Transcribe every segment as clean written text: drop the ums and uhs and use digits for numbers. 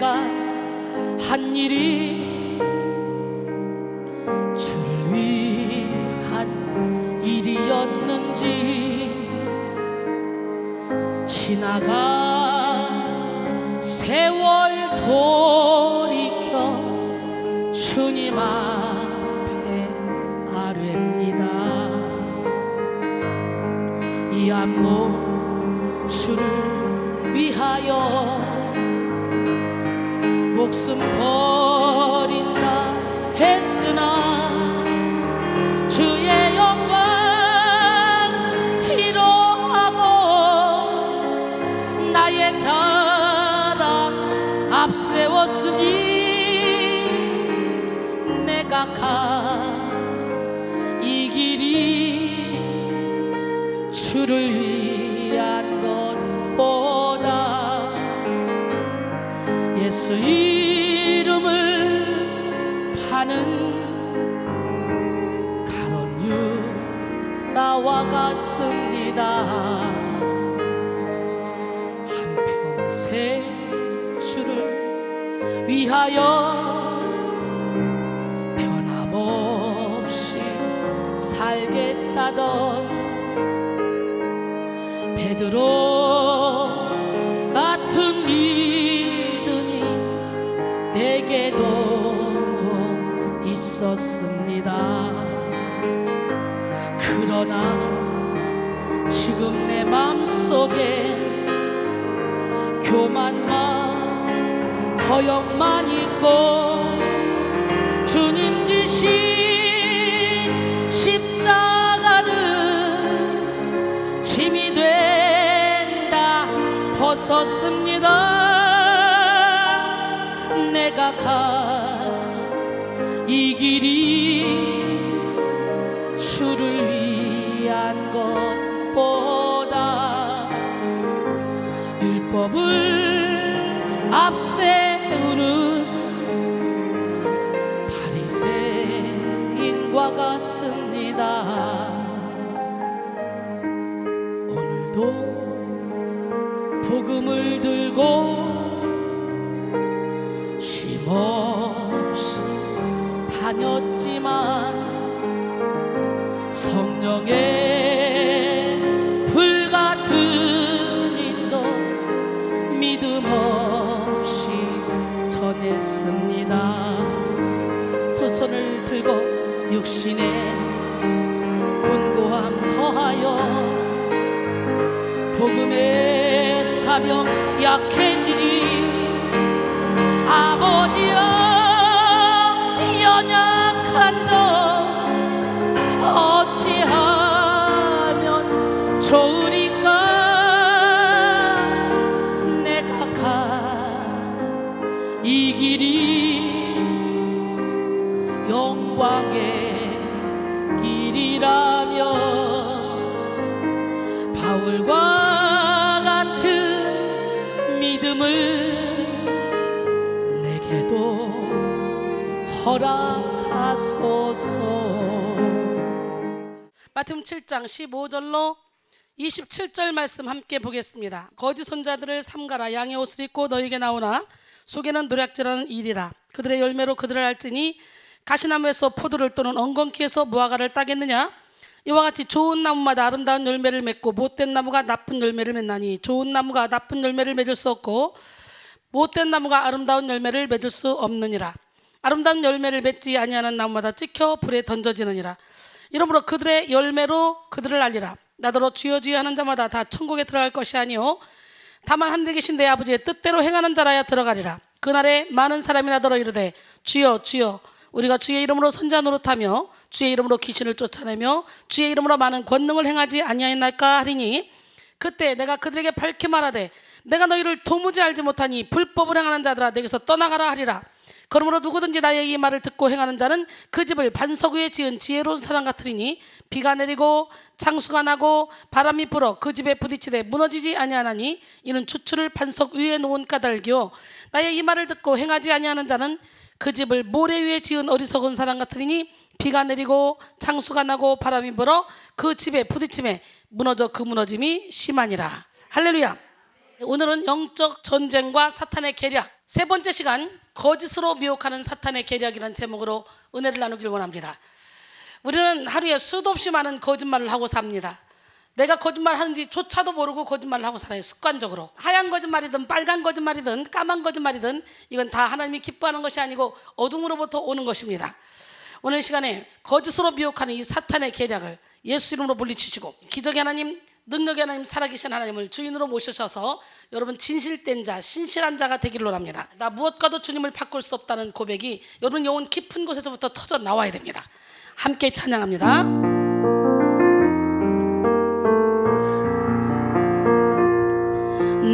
내가 한 일이 주를 위한 일이었는지, 지나간 세월 돌이켜 주님 앞에 아뢰니다. 이 한 몸 주를 위하여 목숨 버린다 했으나 주의 영광 뒤로하고 나의 자랑 앞세웠으니 내가 간 이 길이 주를 위한 것보다 예수 이름을 파는 가론 유다와 같습니다. 한평생 주를 위하여 변함없이 살겠다던 베드로 같은 믿음이 내게도 있었습니다. 그러나 지금 내 맘속에 교만만 허영만 있고 주님 지신 십자가는 짐이 된다 벗었습니다. 내가 간 이 길이 주를 위한 것보다 율법을 앞세우는 바리새인과 같습니다. 오늘도 복음을 들고 쉼없이 다녔지만 성령의 불같은 인도 믿음 없이 전했습니다. 두 손을 들고 육신의 곤고함 더하여 복음의 사명 약해지니 아버지여 연약한 저 어찌하면 좋으리까. 내가 간 이 길이 영광의 길이라며 바울과 같은 믿음을 내게도 허락하소서. 마태복음 7장 15절로 27절 말씀 함께 보겠습니다. 거짓 선자들을 삼가라. 양의 옷을 입고 너에게 나오나 속에는 노략질하는 일이라. 그들의 열매로 그들을 알지니 가시나무에서 포도를 또는 엉겅퀴에서 무화과를 따겠느냐. 이와 같이 좋은 나무마다 아름다운 열매를 맺고 못된 나무가 나쁜 열매를 맺나니 좋은 나무가 나쁜 열매를 맺을 수 없고 못된 나무가 아름다운 열매를 맺을 수 없느니라. 아름다운 열매를 맺지 아니하는 나무마다 찍혀 불에 던져지느니라. 이러므로 그들의 열매로 그들을 알리라. 나더러 주여 주여 하는 자마다 다 천국에 들어갈 것이 아니요 다만 하늘에 계신 내 아버지의 뜻대로 행하는 자라야 들어가리라. 그날에 많은 사람이 나더러 이르되 주여 주여 우리가 주의 이름으로 선자 노릇하며 주의 이름으로 귀신을 쫓아내며 주의 이름으로 많은 권능을 행하지 아니하였나이까 하리니 그때 내가 그들에게 밝히 말하되 내가 너희를 도무지 알지 못하니 불법을 행하는 자들아 내게서 떠나가라 하리라. 그러므로 누구든지 나의 이 말을 듣고 행하는 자는 그 집을 반석 위에 지은 지혜로운 사람 같으리니 비가 내리고 창수가 나고 바람이 불어 그 집에 부딪히되 무너지지 아니하나니 이는 추추를 반석 위에 놓은 까닭이요 나의 이 말을 듣고 행하지 아니하는 자는 그 집을 모래 위에 지은 어리석은 사람 같으리니 비가 내리고 창수가 나고 바람이 불어 그 집에 부딪힘에 무너져 그 무너짐이 심하니라. 할렐루야. 오늘은 영적 전쟁과 사탄의 계략, 세 번째 시간, 거짓으로 미혹하는 사탄의 계략이라는 제목으로 은혜를 나누길 원합니다. 우리는 하루에 수도 없이 많은 거짓말을 하고 삽니다. 내가 거짓말 하는지 조차도 모르고 거짓말을 하고 살아요. 습관적으로. 하얀 거짓말이든 빨간 거짓말이든 까만 거짓말이든 이건 다 하나님이 기뻐하는 것이 아니고 어둠으로부터 오는 것입니다. 오늘 시간에 거짓으로 미혹하는 이 사탄의 계략을 예수 이름으로 물리치시고 기적의 하나님, 능력의 하나님, 살아계신 하나님을 주인으로 모셔셔서 여러분 진실된 자, 신실한 자가 되기를 원합니다. 나 무엇과도 주님을 바꿀 수 없다는 고백이 여러분 영혼 깊은 곳에서부터 터져 나와야 됩니다. 함께 찬양합니다.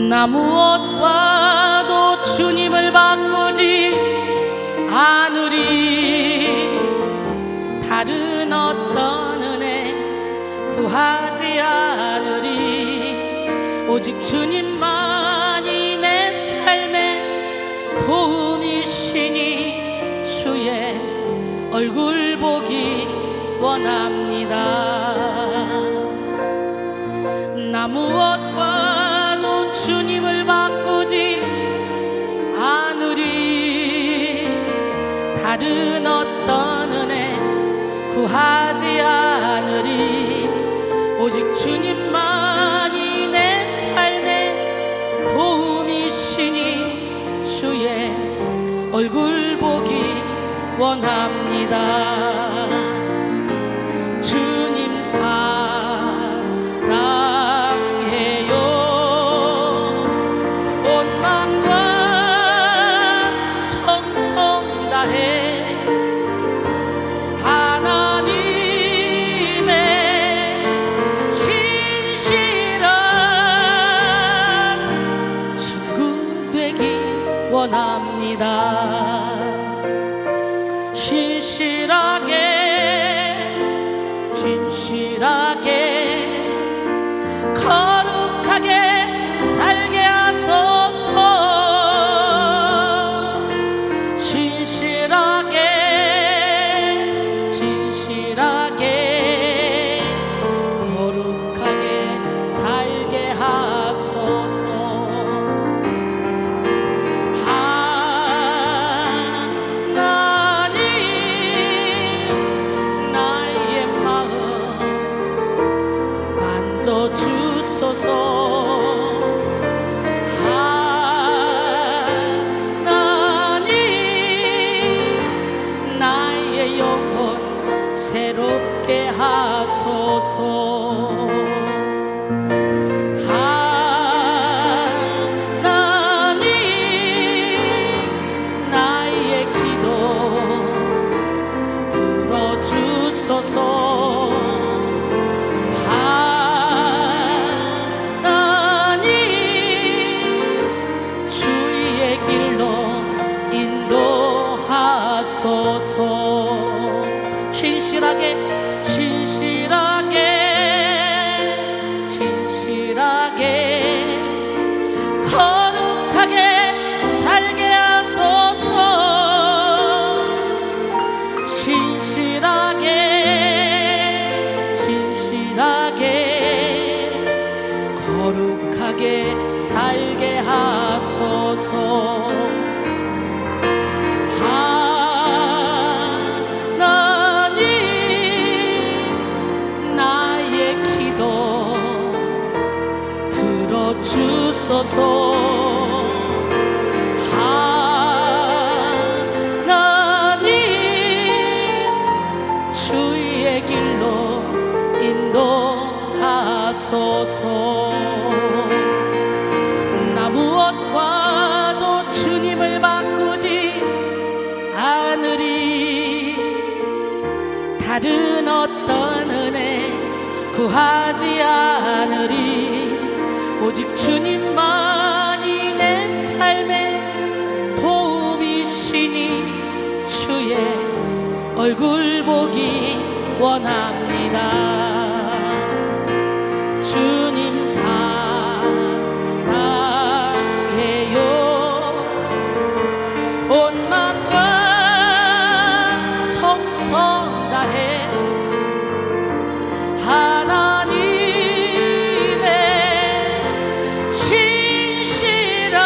나 무엇과도 주님을 바꾸지 않으리. 다른 어떤 은혜 구하지 않으리. 오직 주님만이 내 삶의 도움이시니 주의 얼굴 보기 원합니다. 나 무엇과도 주님을 바꾸지 않으리. 다른 어떤 은혜 구하지 않으리. 오직 주님만이 내 삶의 도움이시니 주의 얼굴 보기 원합니다. 주님 사랑해요. 온 마음과 정성 다해 하나님의 신실한 친구 되기 원합니다. 진실하게 거룩하게 살게 하소서. 진실하게 거룩하게 살게 하소서. 주소서. 하나님 나의 영혼 새롭게 하소서. 하나님 나의 기도 들어주소서. 진실하게 거룩하게 살게 하소서. 진실하게 거룩하게 살게 하소서. 주소서. 하나님 주의 길로 인도하소서. 나 무엇과도 주님을 바꾸지 않으리. 다른 어떤 은혜 구하지 않으리. 오직 주님만이 내 삶의 도움이시니 주의 얼굴 보기 원합니다. 주님 사랑해요. 온 마음과 정성 다해 하나님의 신실한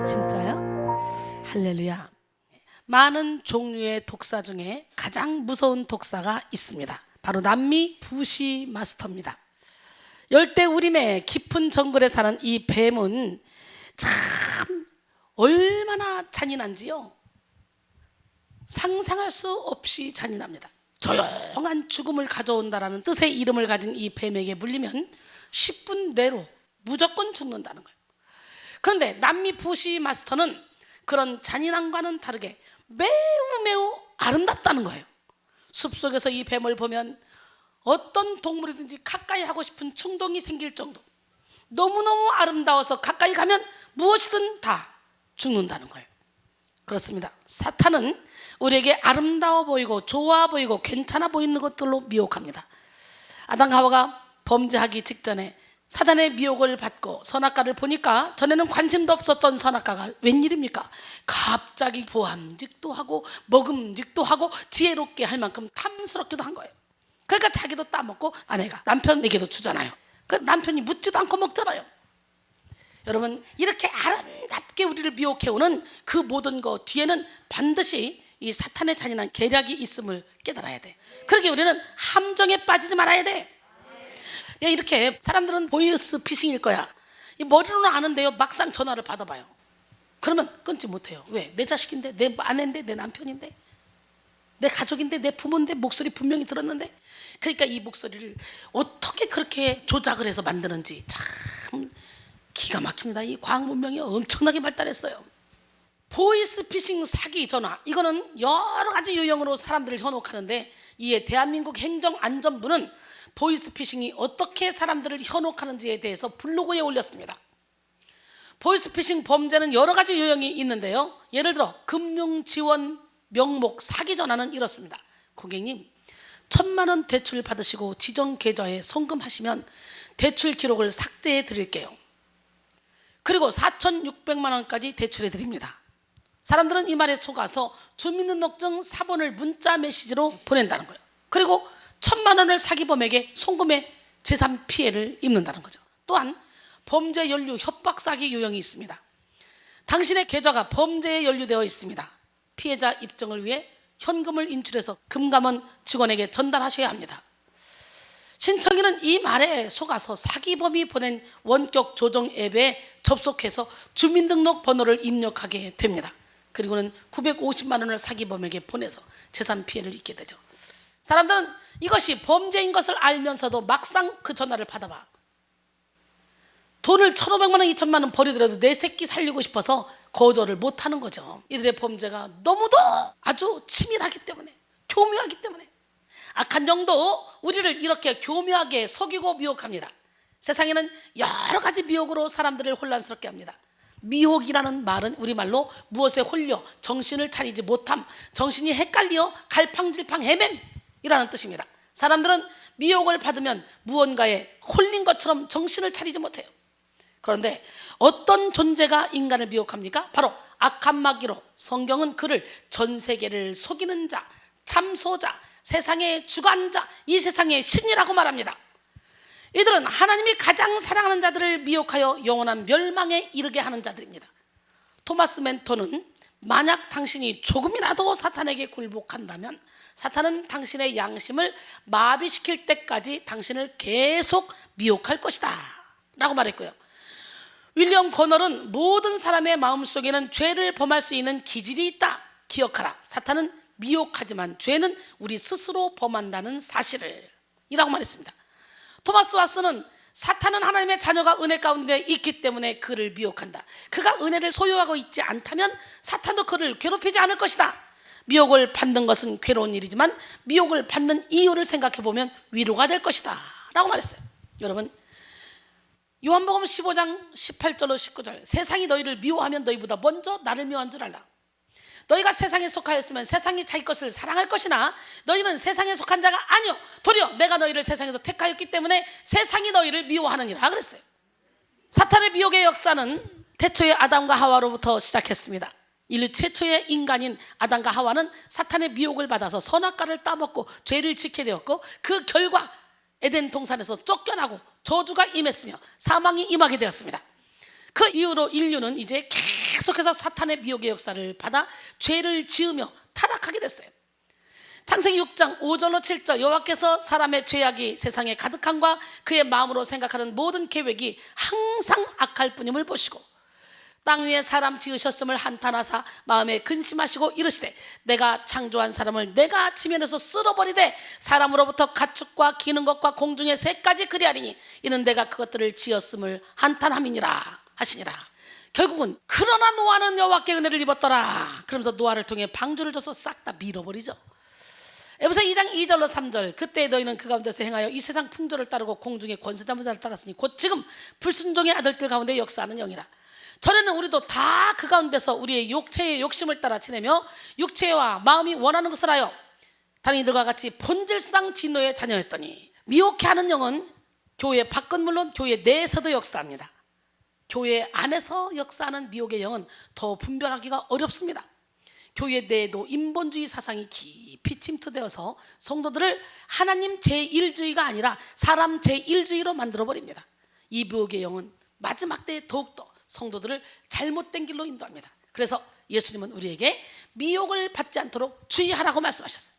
진짜요? 할렐루야. 많은 종류의 독사 중에 가장 무서운 독사가 있습니다. 바로 남미 부시마스터입니다. 열대우림의 깊은 정글에 사는 이 뱀은 참 얼마나 잔인한지요. 상상할 수 없이 잔인합니다. 조용한 죽음을 가져온다라는 뜻의 이름을 가진 이 뱀에게 물리면 10분 내로 무조건 죽는다는 거예요. 그런데 남미 부시마스터는 그런 잔인함과는 다르게 매우 아름답다는 거예요. 숲속에서 이 뱀을 보면 어떤 동물이든지 가까이 하고 싶은 충동이 생길 정도, 너무너무 아름다워서 가까이 가면 무엇이든 다 죽는다는 거예요. 그렇습니다. 사탄은 우리에게 아름다워 보이고 좋아 보이고 괜찮아 보이는 것들로 미혹합니다. 아담과 하와가 범죄하기 직전에 사단의 미혹을 받고 선악과를 보니까 전에는 관심도 없었던 선악과가 웬일입니까? 갑자기 보암직도 하고 먹음직도 하고 지혜롭게 할 만큼 탐스럽기도 한 거예요. 그러니까 자기도 따먹고 아내가 남편에게도 주잖아요. 그 남편이 묻지도 않고 먹잖아요. 여러분, 이렇게 아름답게 우리를 미혹해오는 그 모든 것 뒤에는 반드시 이 사탄의 잔인한 계략이 있음을 깨달아야 돼. 그러게 우리는 함정에 빠지지 말아야 돼. 이렇게 사람들은 보이스 피싱일 거야. 이 머리로는 아는데요, 막상 전화를 받아봐요. 그러면 끊지 못해요. 왜? 내 자식인데, 내 아내인데, 내 남편인데, 내 가족인데, 내 부모인데, 목소리 분명히 들었는데. 그러니까 이 목소리를 어떻게 그렇게 조작을 해서 만드는지 참 기가 막힙니다. 이 과학 문명이 엄청나게 발달했어요. 보이스피싱 사기 전화, 이거는 여러 가지 유형으로 사람들을 현혹하는데, 이에 대한민국 행정안전부는 보이스피싱이 어떻게 사람들을 현혹하는지에 대해서 블로그에 올렸습니다. 보이스피싱 범죄는 여러 가지 유형이 있는데요, 예를 들어 금융지원 명목 사기 전화는 이렇습니다. 고객님, 1,000만 원 대출 받으시고 지정 계좌에 송금하시면 대출 기록을 삭제해 드릴게요. 그리고 4,600만 원까지 대출해 드립니다. 사람들은 이 말에 속아서 주민등록증 사본을 문자 메시지로 보낸다는 거예요. 그리고 1,000만 원을 사기범에게 송금해 재산 피해를 입는다는 거죠. 또한 범죄 연루 협박 사기 유형이 있습니다. 당신의 계좌가 범죄에 연루되어 있습니다. 피해자 입증을 위해 현금을 인출해서 금감원 직원에게 전달하셔야 합니다. 신청인은 이 말에 속아서 사기범이 보낸 원격 조정 앱에 접속해서 주민등록 번호를 입력하게 됩니다. 그리고는 950만 원을 사기범에게 보내서 재산 피해를 입게 되죠. 사람들은 이것이 범죄인 것을 알면서도 막상 그 전화를 받아봐. 돈을 1,500만 원, 2,000만 원 버리더라도 내 새끼 살리고 싶어서 거절을 못하는 거죠. 이들의 범죄가 너무도 아주 치밀하기 때문에, 교묘하기 때문에 악한 정도 우리를 이렇게 교묘하게 속이고 미혹합니다. 세상에는 여러 가지 미혹으로 사람들을 혼란스럽게 합니다. 미혹이라는 말은 우리말로 무엇에 홀려 정신을 차리지 못함, 정신이 헷갈려 갈팡질팡 헤맴이라는 뜻입니다. 사람들은 미혹을 받으면 무언가에 홀린 것처럼 정신을 차리지 못해요. 그런데 어떤 존재가 인간을 미혹합니까? 바로 악한 마귀로 성경은 그를 전 세계를 속이는 자, 참소자, 세상의 주관자, 이 세상의 신이라고 말합니다. 이들은 하나님이 가장 사랑하는 자들을 미혹하여 영원한 멸망에 이르게 하는 자들입니다. 토마스 멘토는 만약 당신이 조금이라도 사탄에게 굴복한다면 사탄은 당신의 양심을 마비시킬 때까지 당신을 계속 미혹할 것이다 라고 말했고요. 윌리엄 거널은 모든 사람의 마음속에는 죄를 범할 수 있는 기질이 있다. 기억하라. 사탄은 미혹하지만 죄는 우리 스스로 범한다는 사실을 이라고 말했습니다. 토마스 왓슨은 사탄은 하나님의 자녀가 은혜 가운데 있기 때문에 그를 미혹한다. 그가 은혜를 소유하고 있지 않다면 사탄도 그를 괴롭히지 않을 것이다. 미혹을 받는 것은 괴로운 일이지만 미혹을 받는 이유를 생각해 보면 위로가 될 것이다 라고 말했어요. 여러분, 요한복음 15장 18절로 19절, 세상이 너희를 미워하면 너희보다 먼저 나를 미워한 줄 알라. 너희가 세상에 속하였으면 세상이 자기 것을 사랑할 것이나 너희는 세상에 속한 자가 아니요 도리어 내가 너희를 세상에서 택하였기 때문에 세상이 너희를 미워하느니라 그랬어요. 사탄의 미혹의 역사는 태초의 아담과 하와로부터 시작했습니다. 인류 최초의 인간인 아담과 하와는 사탄의 미혹을 받아서 선악과를 따먹고 죄를 짓게 되었고, 그 결과 에덴 동산에서 쫓겨나고 저주가 임했으며 사망이 임하게 되었습니다. 그 이후로 인류는 이제 계속해서 사탄의 미혹의 역사를 받아 죄를 지으며 타락하게 됐어요. 창세기 6장 5절로 7절, 여호와께서 사람의 죄악이 세상에 가득함과 그의 마음으로 생각하는 모든 계획이 항상 악할 뿐임을 보시고 땅 위에 사람 지으셨음을 한탄하사 마음에 근심하시고 이르시되 내가 창조한 사람을 내가 지면에서 쓸어버리되 사람으로부터 가축과 기는 것과 공중의 새까지 그리하리니 이는 내가 그것들을 지었음을 한탄함이니라 하시니라. 결국은 그러나 노아는 여호와께 은혜를 입었더라 그러면서 노아를 통해 방주를 줘서 싹 다 밀어버리죠. 에베소 2장 2절로 3절, 그때 너희는 그 가운데서 행하여 이 세상 풍조를 따르고 공중의 권세자무자를 따랐으니 곧 지금 불순종의 아들들 가운데 역사하는 영이라. 전에는 우리도 다 그 가운데서 우리의 육체의 욕심을 따라 지내며 육체와 마음이 원하는 것을 하여 다른 이들과 같이 본질상 진노의 자녀였더니 미혹해 하는 영은 교회 밖은 물론 교회 내에서도 역사합니다. 교회 안에서 역사하는 미혹의 영은 더 분별하기가 어렵습니다. 교회 내에도 인본주의 사상이 깊이 침투되어서 성도들을 하나님 제1주의가 아니라 사람 제1주의로 만들어버립니다. 이 미혹의 영은 마지막 때에 더욱더 성도들을 잘못된 길로 인도합니다. 그래서 예수님은 우리에게 미혹을 받지 않도록 주의하라고 말씀하셨어요.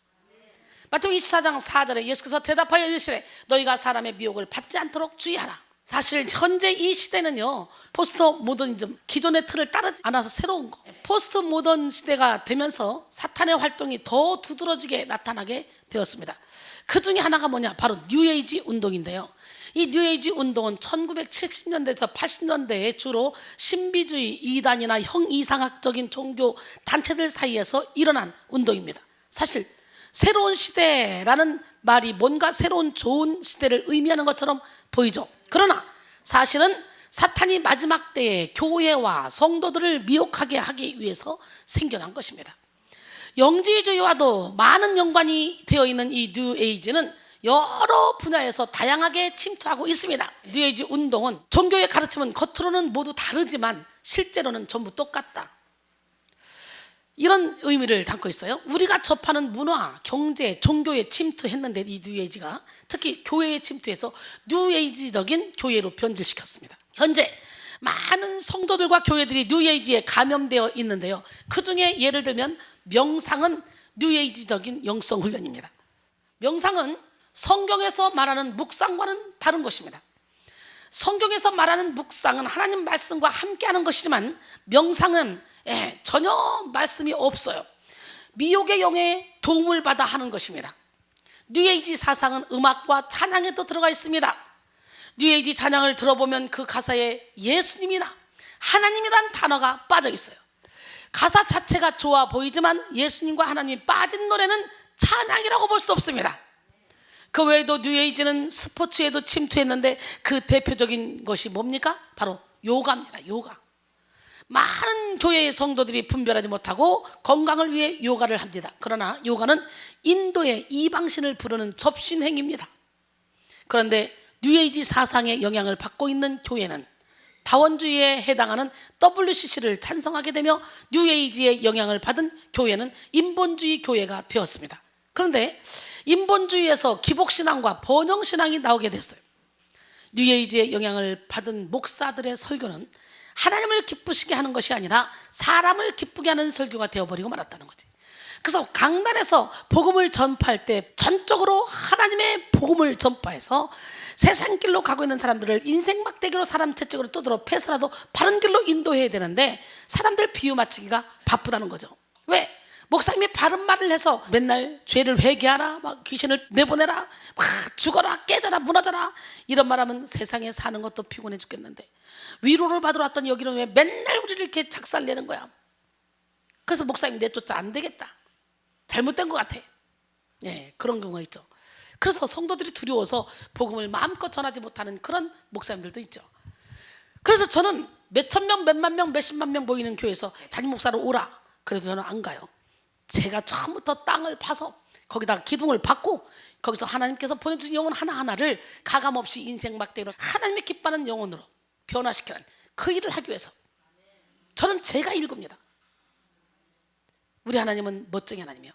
마태복음 24장 4절에 예수께서 대답하여 이르시되 너희가 사람의 미혹을 받지 않도록 주의하라. 사실 현재 이 시대는요, 포스트 모더니즘, 기존의 틀을 따르지 않아서 새로운 거, 포스트 모던 시대가 되면서 사탄의 활동이 더 두드러지게 나타나게 되었습니다. 그 중에 하나가 뭐냐, 바로 뉴에이지 운동인데요. 이 뉴에이지 운동은 1970년대에서 80년대에 주로 신비주의 이단이나 형이상학적인 종교 단체들 사이에서 일어난 운동입니다. 사실 새로운 시대라는 말이 뭔가 새로운 좋은 시대를 의미하는 것처럼 보이죠. 그러나 사실은 사탄이 마지막 때에 교회와 성도들을 미혹하게 하기 위해서 생겨난 것입니다. 영지주의와도 많은 연관이 되어 있는 이 뉴에이지는 여러 분야에서 다양하게 침투하고 있습니다. 뉴에이지 운동은 종교의 가르침은 겉으로는 모두 다르지만 실제로는 전부 똑같다, 이런 의미를 담고 있어요. 우리가 접하는 문화, 경제, 종교에 침투했는데 이 뉴에이지가 특히 교회에 침투해서 뉴에이지적인 교회로 변질시켰습니다. 현재 많은 성도들과 교회들이 뉴에이지에 감염되어 있는데요, 그 중에 예를 들면 명상은 뉴에이지적인 영성훈련입니다. 명상은 성경에서 말하는 묵상과는 다른 것입니다. 성경에서 말하는 묵상은 하나님 말씀과 함께하는 것이지만 명상은 전혀 말씀이 없어요. 미혹의 영에 도움을 받아 하는 것입니다. 뉴에이지 사상은 음악과 찬양에도 들어가 있습니다. 뉴에이지 찬양을 들어보면 그 가사에 예수님이나 하나님이란 단어가 빠져 있어요. 가사 자체가 좋아 보이지만 예수님과 하나님이 빠진 노래는 찬양이라고 볼 수 없습니다. 그 외에도 뉴에이지는 스포츠에도 침투했는데 그 대표적인 것이 뭡니까? 바로 요가입니다. 요가. 많은 교회의 성도들이 분별하지 못하고 건강을 위해 요가를 합니다. 그러나 요가는 인도의 이방신을 부르는 접신행위입니다. 그런데 뉴에이지 사상의 영향을 받고 있는 교회는 다원주의에 해당하는 WCC를 찬성하게 되며 뉴에이지의 영향을 받은 교회는 인본주의 교회가 되었습니다. 그런데 인본주의에서 기복신앙과 번영신앙이 나오게 됐어요. 뉴에이지의 영향을 받은 목사들의 설교는 하나님을 기쁘시게 하는 것이 아니라 사람을 기쁘게 하는 설교가 되어버리고 말았다는 거지. 그래서 강단에서 복음을 전파할 때 전적으로 하나님의 복음을 전파해서 세상 길로 가고 있는 사람들을 인생 막대기로 사람 채찍으로 두드러 패서라도 바른 길로 인도해야 되는데 사람들 비유 맞추기가 바쁘다는 거죠. 왜? 목사님이 바른 말을 해서 맨날 죄를 회개하라, 막 귀신을 내보내라, 막 죽어라, 깨져라, 무너져라 이런 말하면 세상에 사는 것도 피곤해 죽겠는데 위로를 받으러 왔던 여기는 왜 맨날 우리를 이렇게 작살내는 거야. 그래서 목사님 내쫓아 안 되겠다, 잘못된 것 같아, 그런 경우가 있죠. 그래서 성도들이 두려워서 복음을 마음껏 전하지 못하는 그런 목사님들도 있죠. 그래서 저는 몇천 명, 몇만 명, 몇십만 명 모이는 교회에서 담임 목사로 오라 그래도 저는 안 가요. 제가 처음부터 땅을 파서 거기다가 기둥을 박고 거기서 하나님께서 보내주신 영혼 하나하나를 가감없이 인생 막대기로 하나님이 기뻐하는 영혼으로 변화시키는 그 일을 하기 위해서 저는 제가 일굽니다. 우리 하나님은 멋쟁이 하나님이요.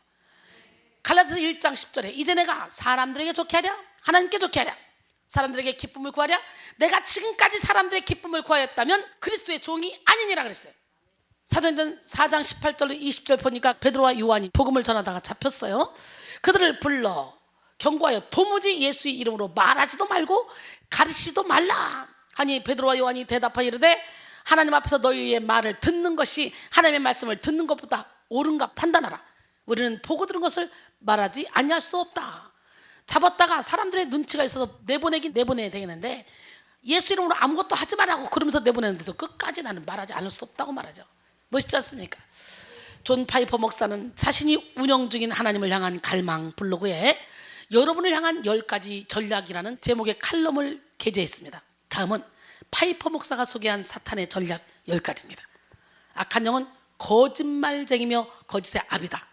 갈라디아서 1장 10절에 이제 내가 사람들에게 좋게 하랴 하나님께 좋게 하랴 사람들에게 기쁨을 구하랴? 내가 지금까지 사람들의 기쁨을 구하였다면 그리스도의 종이 아니니라 그랬어요. 사도행전 4장 18절로 20절 보니까 베드로와 요한이 복음을 전하다가 잡혔어요. 그들을 불러 경고하여 도무지 예수의 이름으로 말하지도 말고 가르치지도 말라 하니 베드로와 요한이 대답하여 이르되 하나님 앞에서 너희의 말을 듣는 것이 하나님의 말씀을 듣는 것보다 옳은가 판단하라. 우리는 보고 들은 것을 말하지 아니할 수 없다. 잡았다가 사람들의 눈치가 있어서 내보내긴 내보내야 되겠는데 예수 이름으로 아무것도 하지 말라고 그러면서 내보내는데도 끝까지 나는 말하지 않을 수 없다고 말하죠. 멋있지 않습니까? 존 파이퍼 목사는 자신이 운영 중인 하나님을 향한 갈망 블로그에 여러분을 향한 10가지 전략이라는 제목의 칼럼을 게재했습니다. 다음은 파이퍼 목사가 소개한 사탄의 전략 10가지입니다. 악한 영은 거짓말쟁이며 거짓의 아비다.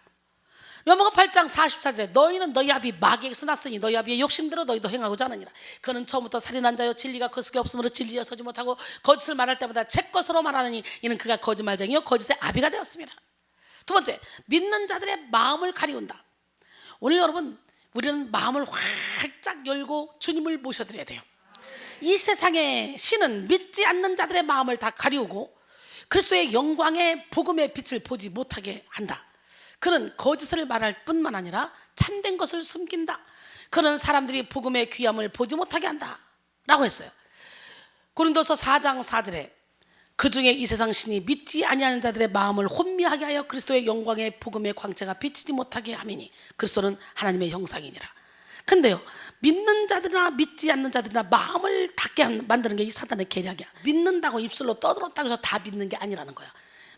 요한복음 8장 44절에 너희는 너희 아비 마귀에게서 났으니 너희 아비의 욕심대로 너희도 행하고자 하느니라. 그는 처음부터 살인한 자요 진리가 그 속에 없으므로 진리에 서지 못하고 거짓을 말할 때마다 제 것으로 말하느니 이는 그가 거짓말쟁이요 거짓의 아비가 되었습니다. 두 번째, 믿는 자들의 마음을 가리운다. 오늘 여러분 우리는 마음을 활짝 열고 주님을 모셔드려야 돼요. 이 세상의 신은 믿지 않는 자들의 마음을 다 가리우고 그리스도의 영광의 복음의 빛을 보지 못하게 한다. 그는 거짓을 말할 뿐만 아니라 참된 것을 숨긴다. 그는 사람들이 복음의 귀함을 보지 못하게 한다 라고 했어요. 고린도서 4장 4절에 그 중에 이 세상 신이 믿지 아니하는 자들의 마음을 혼미하게 하여 그리스도의 영광의 복음의 광채가 비치지 못하게 함이니 그리스도는 하나님의 형상이니라. 근데요, 믿는 자들이나 믿지 않는 자들이나 마음을 닫게 만드는 게 이 사단의 계략이야. 믿는다고 입술로 떠들었다고 해서 다 믿는 게 아니라는 거야.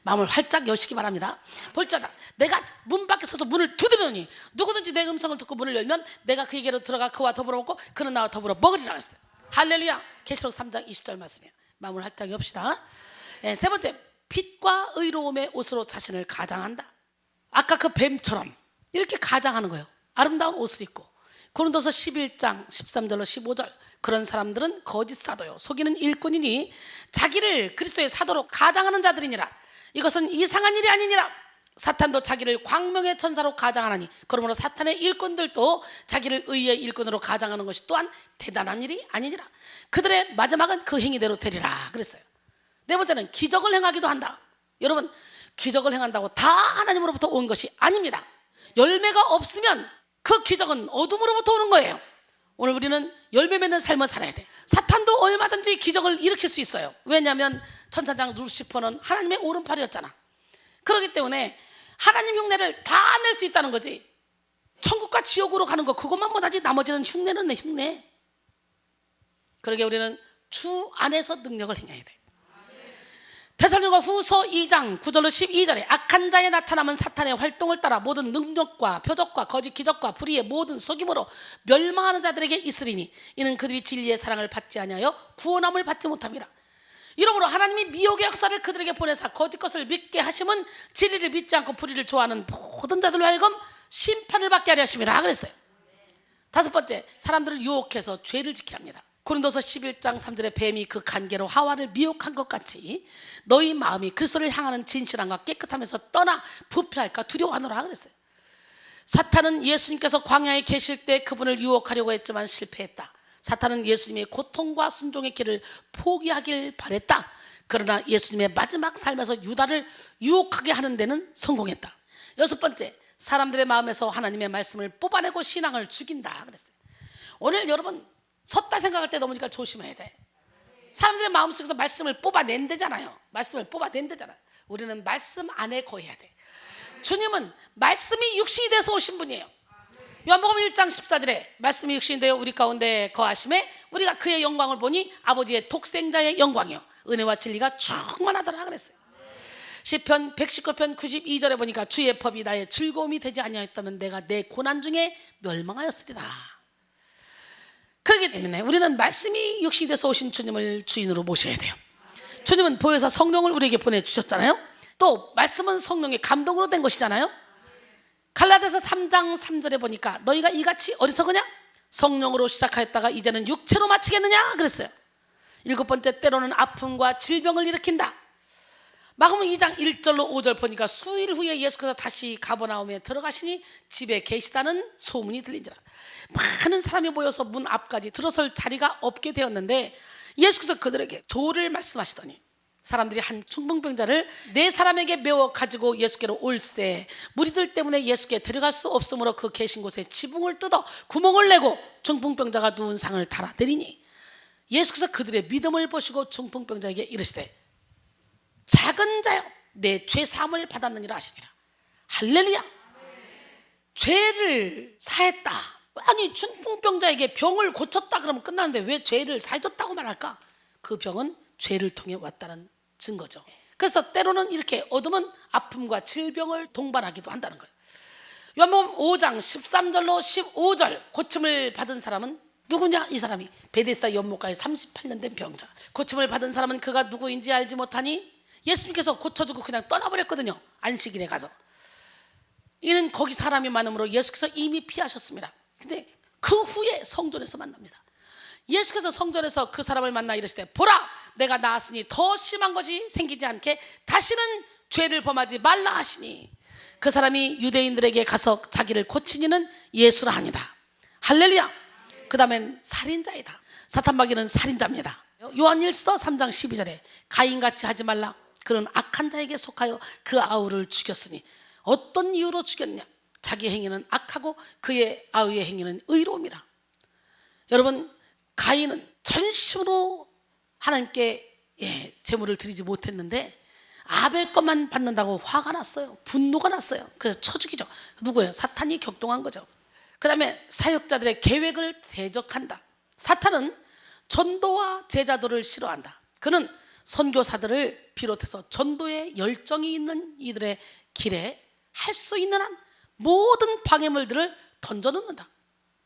마음을 활짝 여시기 바랍니다. 볼자다, 내가 문 밖에 서서 문을 두드리더니 누구든지 내 음성을 듣고 문을 열면 내가 그에게로 들어가 그와 더불어 먹고 그는 나와 더불어 먹으리라 했어요. 할렐루야. 계시록 3장 20절 말씀이에요. 마음을 활짝 엽시다. 세 번째, 빛과 의로움의 옷으로 자신을 가장한다. 아까 그 뱀처럼 이렇게 가장하는 거예요. 아름다운 옷을 입고. 고린도서 11장 13절로 15절, 그런 사람들은 거짓 사도요 속이는 일꾼이니 자기를 그리스도의 사도로 가장하는 자들이니라. 이것은 이상한 일이 아니니라. 사탄도 자기를 광명의 천사로 가장하나니 그러므로 사탄의 일꾼들도 자기를 의의 일꾼으로 가장하는 것이 또한 대단한 일이 아니니라. 그들의 마지막은 그 행위대로 되리라 그랬어요. 네 번째는 기적을 행하기도 한다. 여러분, 기적을 행한다고 다 하나님으로부터 온 것이 아닙니다. 열매가 없으면 그 기적은 어둠으로부터 오는 거예요. 오늘 우리는 열매 맺는 삶을 살아야 돼. 사탄도 얼마든지 기적을 일으킬 수 있어요. 왜냐하면 천사장 루시퍼는 하나님의 오른팔이었잖아. 그렇기 때문에 하나님 흉내를 다 낼 수 있다는 거지. 천국과 지옥으로 가는 거 그것만 못하지 나머지는 흉내는 내 흉내. 그러게 우리는 주 안에서 능력을 행해야 돼. 데살로니가 후서 2장 9절로 12절에 악한 자의 나타남은 사탄의 활동을 따라 모든 능력과 표적과 거짓 기적과 불의의 모든 속임으로 멸망하는 자들에게 있으리니 이는 그들이 진리의 사랑을 받지 아니하여 구원함을 받지 못함이라. 이러므로 하나님이 미혹의 역사를 그들에게 보내사 거짓 것을 믿게 하심은 진리를 믿지 않고 불의를 좋아하는 모든 자들로 하여금 심판을 받게 하려 하심이라 그랬어요. 다섯 번째, 사람들을 유혹해서 죄를 지게 합니다. 고린도서 11장 3절에 뱀이 그 간계로 하와를 미혹한 것 같이 너희 마음이 그리스도를 향하는 진실함과 깨끗함에서 떠나 부패할까 두려워하노라 그랬어요. 사탄은 예수님께서 광야에 계실 때 그분을 유혹하려고 했지만 실패했다. 사탄은 예수님의 고통과 순종의 길을 포기하길 바랬다. 그러나 예수님의 마지막 삶에서 유다를 유혹하게 하는 데는 성공했다. 여섯 번째, 사람들의 마음에서 하나님의 말씀을 뽑아내고 신앙을 죽인다 그랬어요. 오늘 여러분 섰다 생각할 때 넘으니까 조심해야 돼. 사람들의 마음속에서 말씀을 뽑아낸대잖아요. 말씀을 뽑아낸대잖아요. 우리는 말씀 안에 거해야 돼. 주님은 말씀이 육신이 돼서 오신 분이에요. 요한복음 1장 14절에 말씀이 육신이 되어 우리 가운데 거하심에 우리가 그의 영광을 보니 아버지의 독생자의 영광이요 은혜와 진리가 충만하더라 그랬어요. 시편 119편 92절에 보니까 주의 법이 나의 즐거움이 되지 아니하였다면 내가 내 고난 중에 멸망하였으리다. 그렇기 때문에 우리는 말씀이 육신이 돼서 오신 주님을 주인으로 모셔야 돼요. 주님은 보혜사 성령을 우리에게 보내주셨잖아요. 또 말씀은 성령의 감동으로 된 것이잖아요. 갈라디아서 3장 3절에 보니까 너희가 이같이 어리석으냐? 성령으로 시작하였다가 이제는 육체로 마치겠느냐? 그랬어요. 일곱 번째, 때로는 아픔과 질병을 일으킨다. 마가복음 2장 1절로 5절 보니까 수일 후에 예수께서 다시 가버나움에 들어가시니 집에 계시다는 소문이 들린지라. 많은 사람이 모여서 문 앞까지 들어설 자리가 없게 되었는데 예수께서 그들에게 도를 말씀하시더니 사람들이 한 중풍병자를 네 사람에게 메워 가지고 예수께로 올세 무리들 때문에 예수께 데려갈 수 없으므로 그 계신 곳에 지붕을 뜯어 구멍을 내고 중풍병자가 누운 상을 달아내리니 예수께서 그들의 믿음을 보시고 중풍병자에게 이르시되 작은 자여 내 죄 사함을 받았느니라 하시니라. 할렐루야. 죄를 사했다. 아니 중풍병자에게 병을 고쳤다 그러면 끝나는데 왜 죄를 사해줬다고 말할까? 그 병은 죄를 통해 왔다는 증거죠. 그래서 때로는 이렇게 얻으면 아픔과 질병을 동반하기도 한다는 거예요. 요한복음 5장 13절로 15절 고침을 받은 사람은 누구냐? 이 사람이 베데스다 연못가에 38년 된 병자. 고침을 받은 사람은 그가 누구인지 알지 못하니 예수님께서 고쳐주고 그냥 떠나버렸거든요. 안식일에 가서. 이는 거기 사람이 많으므로 예수께서 이미 피하셨습니다. 근데 그 후에 성전에서 만납니다. 예수께서 성전에서 그 사람을 만나 이르시되 보라 내가 나았으니 더 심한 것이 생기지 않게 다시는 죄를 범하지 말라 하시니 그 사람이 유대인들에게 가서 자기를 고치니는 예수라 하니다. 할렐루야. 그 다음엔 살인자이다. 사탄마귀는 살인자입니다. 요한일서 3장 12절에 가인같이 하지 말라. 그는 악한 자에게 속하여 그 아우를 죽였으니 어떤 이유로 죽였냐? 자기 행위는 악하고 그의 아우의 행위는 의로움이라. 여러분 가인은 전심으로 하나님께 제물을 드리지 못했는데 아벨 것만 받는다고 화가 났어요. 분노가 났어요. 그래서 쳐 죽이죠. 누구예요? 사탄이 격동한 거죠. 그 다음에 사역자들의 계획을 대적한다. 사탄은 전도와 제자도를 싫어한다. 그는 선교사들을 비롯해서 전도에 열정이 있는 이들의 길에 할 수 있는 한 모든 방해물들을 던져놓는다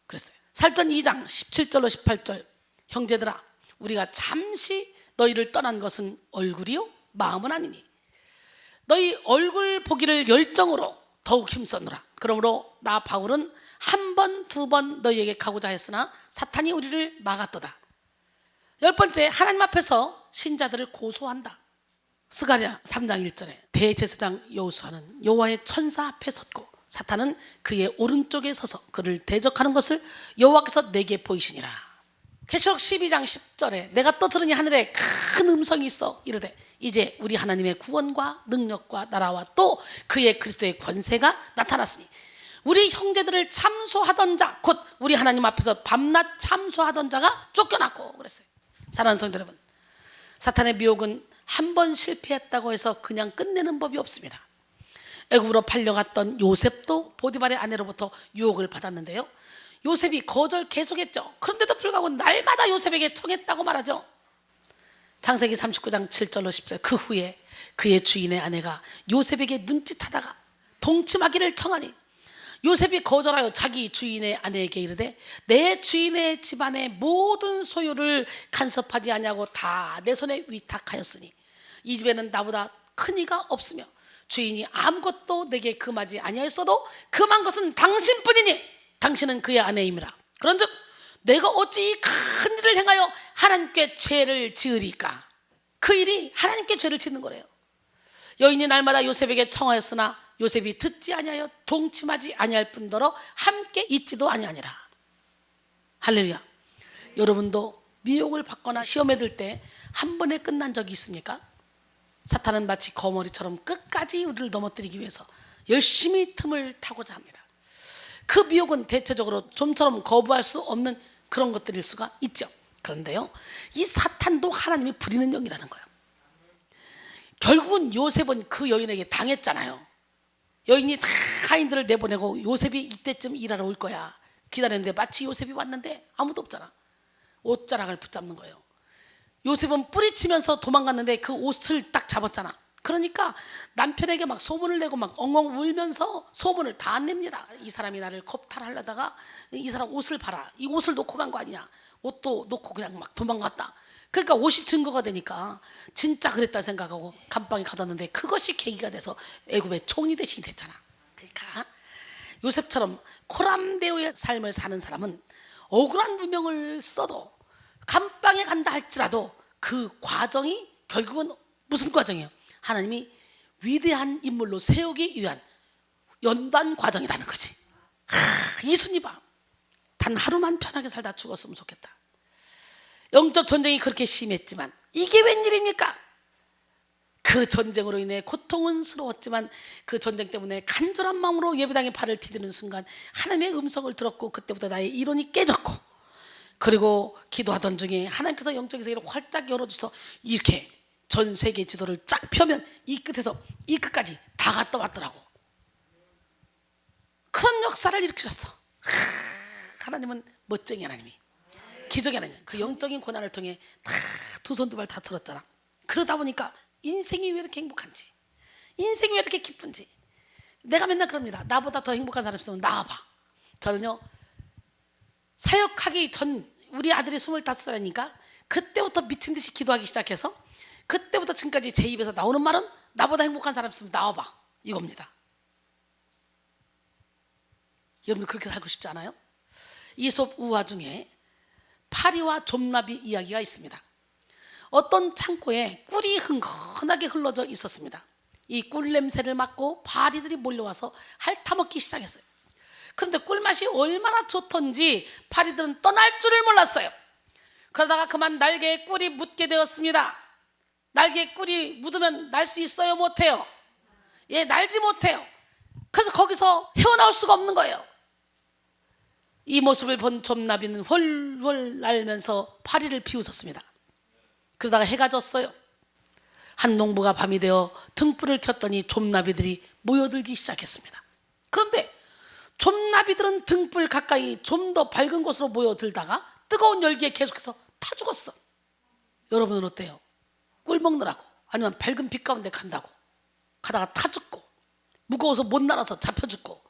그랬어요. 살전 2장 17절로 18절 형제들아 우리가 잠시 너희를 떠난 것은 얼굴이요 마음은 아니니 너희 얼굴 보기를 열정으로 더욱 힘썼노라. 그러므로 나 바울은 한 번, 두 번 너희에게 가고자 했으나 사탄이 우리를 막았도다. 10번째 하나님 앞에서 신자들을 고소한다. 스가랴 3장 1절에 대제사장 여호수아는 여호와의 천사 앞에 섰고 사탄은 그의 오른쪽에 서서 그를 대적하는 것을 여호와께서 내게 보이시니라. 계시록 12장 10절에 내가 또 들으니 하늘에 큰 음성이 있어 이르되 이제 우리 하나님의 구원과 능력과 나라와 또 그의 그리스도의 권세가 나타났으니 우리 형제들을 참소하던 자 곧 우리 하나님 앞에서 밤낮 참소하던 자가 쫓겨났고 그랬어요. 사랑하는 성도 여러분, 사탄의 미혹은 한 번 실패했다고 해서 그냥 끝내는 법이 없습니다. 애굽으로 팔려갔던 요셉도 보디발의 아내로부터 유혹을 받았는데요. 요셉이 거절 계속했죠. 그런데도 불구하고 날마다 요셉에게 청했다고 말하죠. 창세기 39장 7절로 10절 그 후에 그의 주인의 아내가 요셉에게 눈짓하다가 동침하기를 청하니 요셉이 거절하여 자기 주인의 아내에게 이르되 내 주인의 집안의 모든 소유를 간섭하지 아니하고 다 내 손에 위탁하였으니 이 집에는 나보다 큰 이가 없으며 주인이 아무것도 내게 금하지 아니하였어도 금한 것은 당신뿐이니 당신은 그의 아내임이라. 그런즉 내가 어찌 큰 일을 행하여 하나님께 죄를 지으리까? 그 일이 하나님께 죄를 짓는 거래요. 여인이 날마다 요셉에게 청하였으나 요셉이 듣지 아니하여 동침하지 아니할 뿐더러 함께 있지도 아니하니라. 할렐루야. 여러분도 미혹을 받거나 시험에 들 때 한 번에 끝난 적이 있습니까? 사탄은 마치 거머리처럼 끝까지 우리를 넘어뜨리기 위해서 열심히 틈을 타고자 합니다. 그 미혹은 대체적으로 좀처럼 거부할 수 없는 그런 것들일 수가 있죠. 그런데요, 이 사탄도 하나님이 부리는 영이라는 거예요. 결국은 요셉은 그 여인에게 당했잖아요. 여인이 다 하인들을 내보내고 요셉이 이때쯤 일하러 올 거야 기다렸는데 마치 요셉이 왔는데 아무도 없잖아. 옷자락을 붙잡는 거예요. 요셉은 뿌리치면서 도망갔는데 그 옷을 딱 잡았잖아. 그러니까 남편에게 막 소문을 내고 막 엉엉 울면서 소문을 다 냅니다. 이 사람이 나를 겁탈하려다가 이 사람 옷을 봐라. 이 옷을 놓고 간 거 아니냐. 옷도 놓고 그냥 막 도망갔다. 그러니까 옷이 증거가 되니까 진짜 그랬다 생각하고 감방에 가뒀는데 그것이 계기가 돼서 애굽의 총리 대신이 됐잖아. 그러니까 요셉처럼 코람데오의 삶을 사는 사람은 억울한 누명을 써도 감방에 간다 할지라도 그 과정이 결국은 무슨 과정이에요? 하나님이 위대한 인물로 세우기 위한 연단 과정이라는 거지. 이순이 봐, 단 하루만 편하게 살다 죽었으면 좋겠다. 영적 전쟁이 그렇게 심했지만 이게 웬일입니까? 그 전쟁으로 인해 고통은 스러웠지만 그 전쟁 때문에 간절한 마음으로 예배당에 발을 디디는 순간 하나님의 음성을 들었고, 그때부터 나의 이론이 깨졌고, 그리고 기도하던 중에 하나님께서 영적인 세계를 활짝 열어주셔서 이렇게 전 세계 지도를 쫙 펴면 이 끝에서 이 끝까지 다 갔다 왔더라고. 그런 역사를 일으키셨어. 하나님은 멋쟁이 하나님이, 기적의 하나님. 그 영적인 고난을 통해 다 두 손 두 발 다 들었잖아. 그러다 보니까 인생이 왜 이렇게 행복한지, 인생이 왜 이렇게 기쁜지. 내가 맨날 그럽니다. 나보다 더 행복한 사람 있으면 나와봐. 저는요, 사역하기 전 우리 아들이 25살이니까 그때부터 미친 듯이 기도하기 시작해서 그때부터 지금까지 제 입에서 나오는 말은 나보다 행복한 사람 있으면 나와봐, 이겁니다. 여러분 그렇게 살고 싶지 않아요? 이솝 우화 중에 파리와 좀나비 이야기가 있습니다. 어떤 창고에 꿀이 흥건하게 흘러져 있었습니다. 이 꿀 냄새를 맡고 파리들이 몰려와서 핥아먹기 시작했어요. 그런데 꿀맛이 얼마나 좋던지 파리들은 떠날 줄을 몰랐어요. 그러다가 그만 날개에 꿀이 묻게 되었습니다. 날개에 꿀이 묻으면 날 수 있어요, 못해요? 예, 날지 못해요. 그래서 거기서 헤어나올 수가 없는 거예요. 이 모습을 본 좀나비는 훨훨 날면서 파리를 비웃었습니다. 그러다가 해가 졌어요. 한 농부가 밤이 되어 등불을 켰더니 좀나비들이 모여들기 시작했습니다. 그런데 좀나비들은 등불 가까이 좀 더 밝은 곳으로 모여들다가 뜨거운 열기에 계속해서 타 죽었어. 여러분은 어때요? 꿀 먹느라고, 아니면 밝은 빛 가운데 간다고 가다가 타 죽고, 무거워서 못 날아서 잡혀 죽고.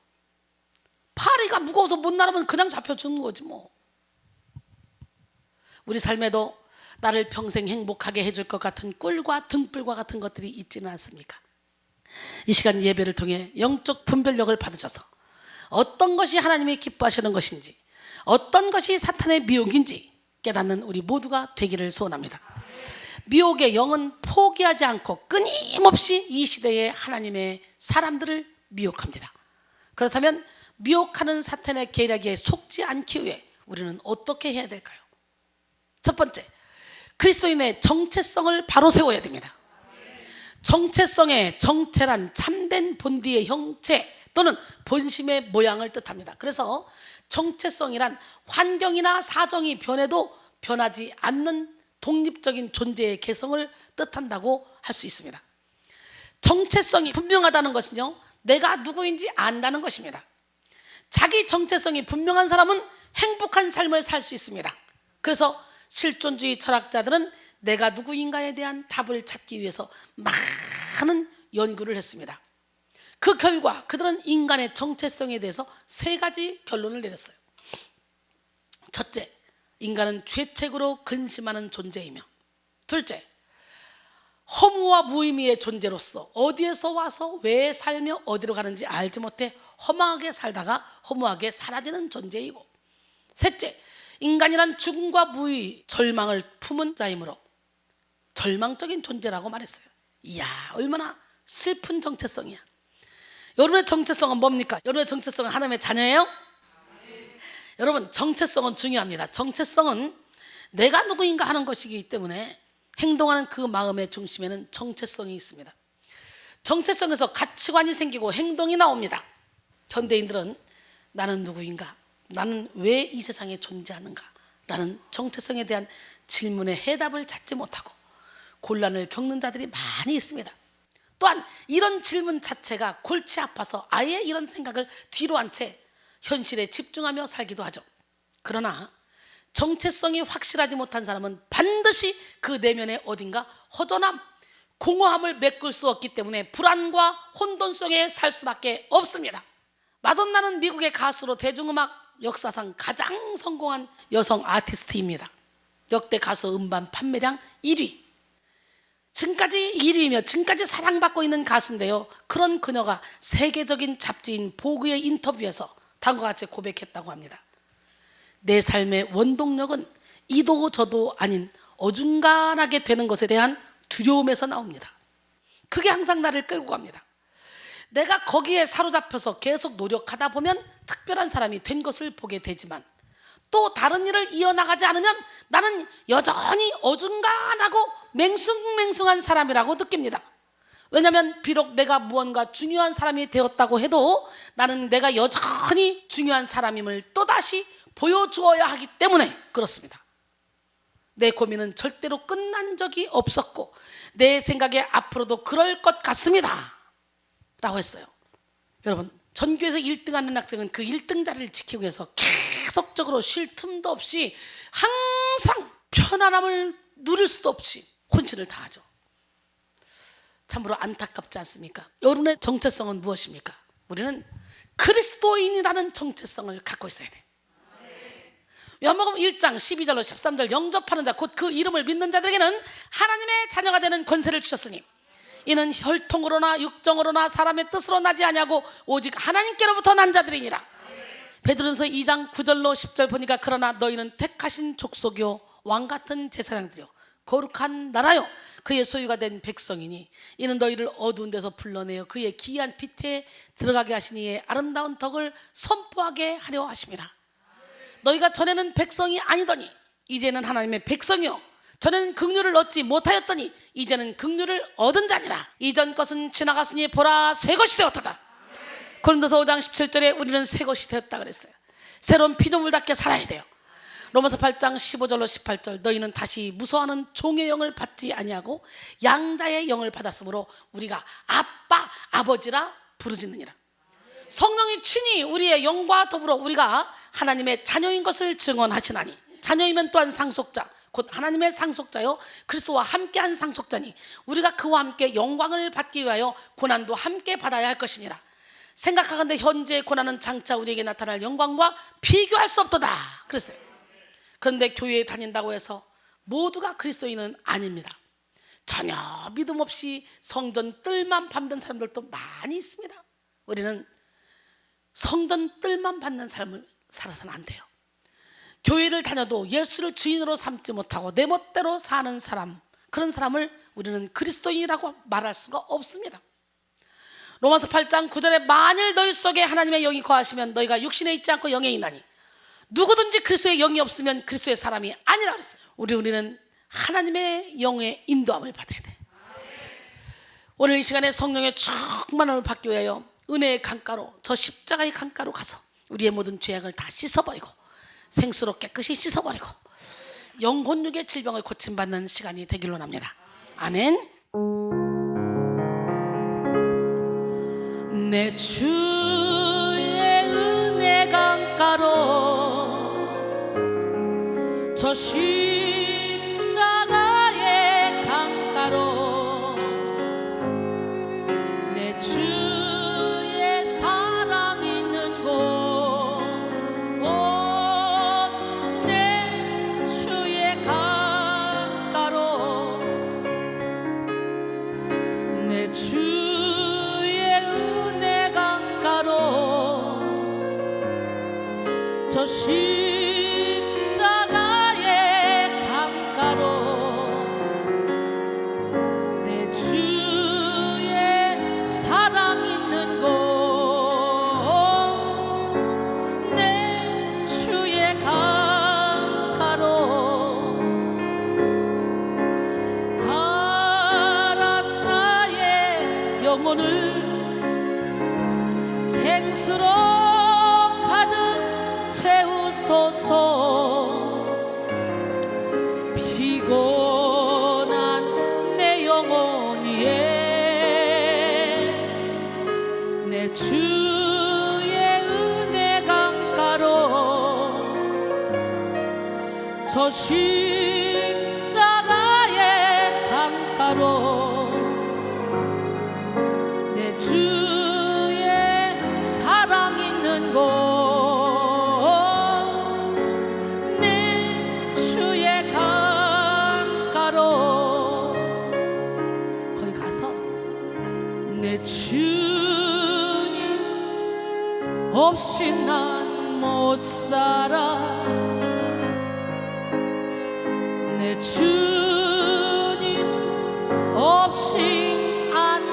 파리가 무거워서 못 날아면 그냥 잡혀 죽는 거지 뭐. 우리 삶에도 나를 평생 행복하게 해줄 것 같은 꿀과 등불과 같은 것들이 있지는 않습니까? 이 시간 예배를 통해 영적 분별력을 받으셔서 어떤 것이 하나님이 기뻐하시는 것인지, 어떤 것이 사탄의 미혹인지 깨닫는 우리 모두가 되기를 소원합니다. 미혹의 영은 포기하지 않고 끊임없이 이 시대에 하나님의 사람들을 미혹합니다. 그렇다면 미혹하는 사탄의 계략에 속지 않기 위해 우리는 어떻게 해야 될까요? 첫 번째, 그리스도인의 정체성을 바로 세워야 됩니다. 정체성의 정체란 참된 본디의 형체 또는 본심의 모양을 뜻합니다. 그래서 정체성이란 환경이나 사정이 변해도 변하지 않는 독립적인 존재의 개성을 뜻한다고 할 수 있습니다. 정체성이 분명하다는 것은요, 내가 누구인지 안다는 것입니다. 자기 정체성이 분명한 사람은 행복한 삶을 살 수 있습니다. 그래서 실존주의 철학자들은 내가 누구인가에 대한 답을 찾기 위해서 많은 연구를 했습니다. 그 결과 그들은 인간의 정체성에 대해서 세 가지 결론을 내렸어요. 첫째, 인간은 죄책으로 근심하는 존재이며, 둘째, 허무와 무의미의 존재로서 어디에서 와서 왜 살며 어디로 가는지 알지 못해 허망하게 살다가 허무하게 사라지는 존재이고, 셋째, 인간이란 죽음과 무의, 절망을 품은 자이므로 절망적인 존재라고 말했어요. 이야, 얼마나 슬픈 정체성이야. 여러분의 정체성은 뭡니까? 여러분의 정체성은 하나님의 자녀예요? 여러분, 정체성은 중요합니다. 정체성은 내가 누구인가 하는 것이기 때문에 행동하는 그 마음의 중심에는 정체성이 있습니다. 정체성에서 가치관이 생기고 행동이 나옵니다. 현대인들은 나는 누구인가? 나는 왜 이 세상에 존재하는가? 라는 정체성에 대한 질문에 해답을 찾지 못하고 곤란을 겪는 자들이 많이 있습니다. 또한 이런 질문 자체가 골치 아파서 아예 이런 생각을 뒤로 한 채 현실에 집중하며 살기도 하죠. 그러나 정체성이 확실하지 못한 사람은 반드시 그 내면의 어딘가 허전함, 공허함을 메꿀 수 없기 때문에 불안과 혼돈 속에 살 수밖에 없습니다. 마돈나는 미국의 가수로 대중음악 역사상 가장 성공한 여성 아티스트입니다. 역대 가수 음반 판매량 1위, 지금까지 1위이며 지금까지 사랑받고 있는 가수인데요, 그런 그녀가 세계적인 잡지인 보그의 인터뷰에서 다음과 같이 고백했다고 합니다. 내 삶의 원동력은 이도 저도 아닌 어중간하게 되는 것에 대한 두려움에서 나옵니다. 그게 항상 나를 끌고 갑니다. 내가 거기에 사로잡혀서 계속 노력하다 보면 특별한 사람이 된 것을 보게 되지만, 또 다른 일을 이어나가지 않으면 나는 여전히 어중간하고 맹숭맹숭한 사람이라고 느낍니다. 왜냐하면 비록 내가 무언가 중요한 사람이 되었다고 해도 나는 내가 여전히 중요한 사람임을 또다시 보여주어야 하기 때문에 그렇습니다. 내 고민은 절대로 끝난 적이 없었고 내 생각에 앞으로도 그럴 것 같습니다 라고 했어요. 여러분, 전교에서 1등하는 학생은 그 1등 자리를 지키기 위해서 계속적으로 쉴 틈도 없이 항상 편안함을 누릴 수도 없이 혼신을 다하죠. 참으로 안타깝지 않습니까? 여러분의 정체성은 무엇입니까? 우리는 그리스도인이라는 정체성을 갖고 있어야 돼. 요한복음 1장 12절로 13절 영접하는 자, 곧 그 이름을 믿는 자들에게는 하나님의 자녀가 되는 권세를 주셨으니 이는 혈통으로나 육정으로나 사람의 뜻으로 나지 아니하고 오직 하나님께로부터 난 자들이니라. 베드로전서 2장 9절로 10절 보니까 그러나 너희는 택하신 족속이요 왕같은 제사장들이요 거룩한 나라요 그의 소유가 된 백성이니 이는 너희를 어두운 데서 불러내어 그의 기이한 빛에 들어가게 하시니 이의 아름다운 덕을 선포하게 하려 하심이라. 너희가 전에는 백성이 아니더니 이제는 하나님의 백성이요 전에는 긍휼을 얻지 못하였더니 이제는 긍휼을 얻은 자니라. 이전 것은 지나갔으니 보라 새 것이 되었다. 고린도서 5장 17절에 우리는 새 것이 되었다 그랬어요. 새로운 피조물답게 살아야 돼요. 로마서 8장 15절로 18절 너희는 다시 무서워하는 종의 영을 받지 아니하고 양자의 영을 받았으므로 우리가 아빠 아버지라 부르짖느니라. 성령이 친히 우리의 영과 더불어 우리가 하나님의 자녀인 것을 증언하시나니 자녀이면 또한 상속자 곧 하나님의 상속자요 그리스도와 함께한 상속자니 우리가 그와 함께 영광을 받기 위하여 고난도 함께 받아야 할 것이니라. 생각하건대 현재의 고난은 장차 우리에게 나타날 영광과 비교할 수 없도다 그랬어요. 그런데 교회에 다닌다고 해서 모두가 그리스도인은 아닙니다. 전혀 믿음 없이 성전 뜰만 밟는 사람들도 많이 있습니다. 우리는 성전 뜰만 밟는 삶을 살아서는 안 돼요. 교회를 다녀도 예수를 주인으로 삼지 못하고 내 멋대로 사는 사람, 그런 사람을 우리는 그리스도인이라고 말할 수가 없습니다. 로마서 8장 9절에 만일 너희 속에 하나님의 영이 거하시면 너희가 육신에 있지 않고 영에 있나니 누구든지 그리스도의 영이 없으면 그리스도의 사람이 아니라 그랬어요. 우리는 하나님의 영의 인도함을 받아야 돼. 오늘 이 시간에 성령의 충만함을 받기 위하여 은혜의 강가로, 저 십자가의 강가로 가서 우리의 모든 죄악을 다 씻어버리고 생수로 깨끗이 씻어버리고 영혼육의 질병을 고침받는 시간이 되기를 원합니다. 아멘. 내 주의 은혜 강가로 저 십자가의 강가로 내 주의 사랑 있는 곳 내 주의 강가로 내 주의 은혜 강가로 저 십자가의 강가로 내 주의 사랑 있는 곳 내 주의 강가로 가란 나의 영혼을 생수로 가득 채우소서. 피곤한 내 영혼 위에 내 주의 은혜 강가로 저 십자가의 강가로 내 주의 사랑 있는 곳 내 주의 강가로 거기 가서 내 주님 없이 난 못 살아 내 주님 없이 안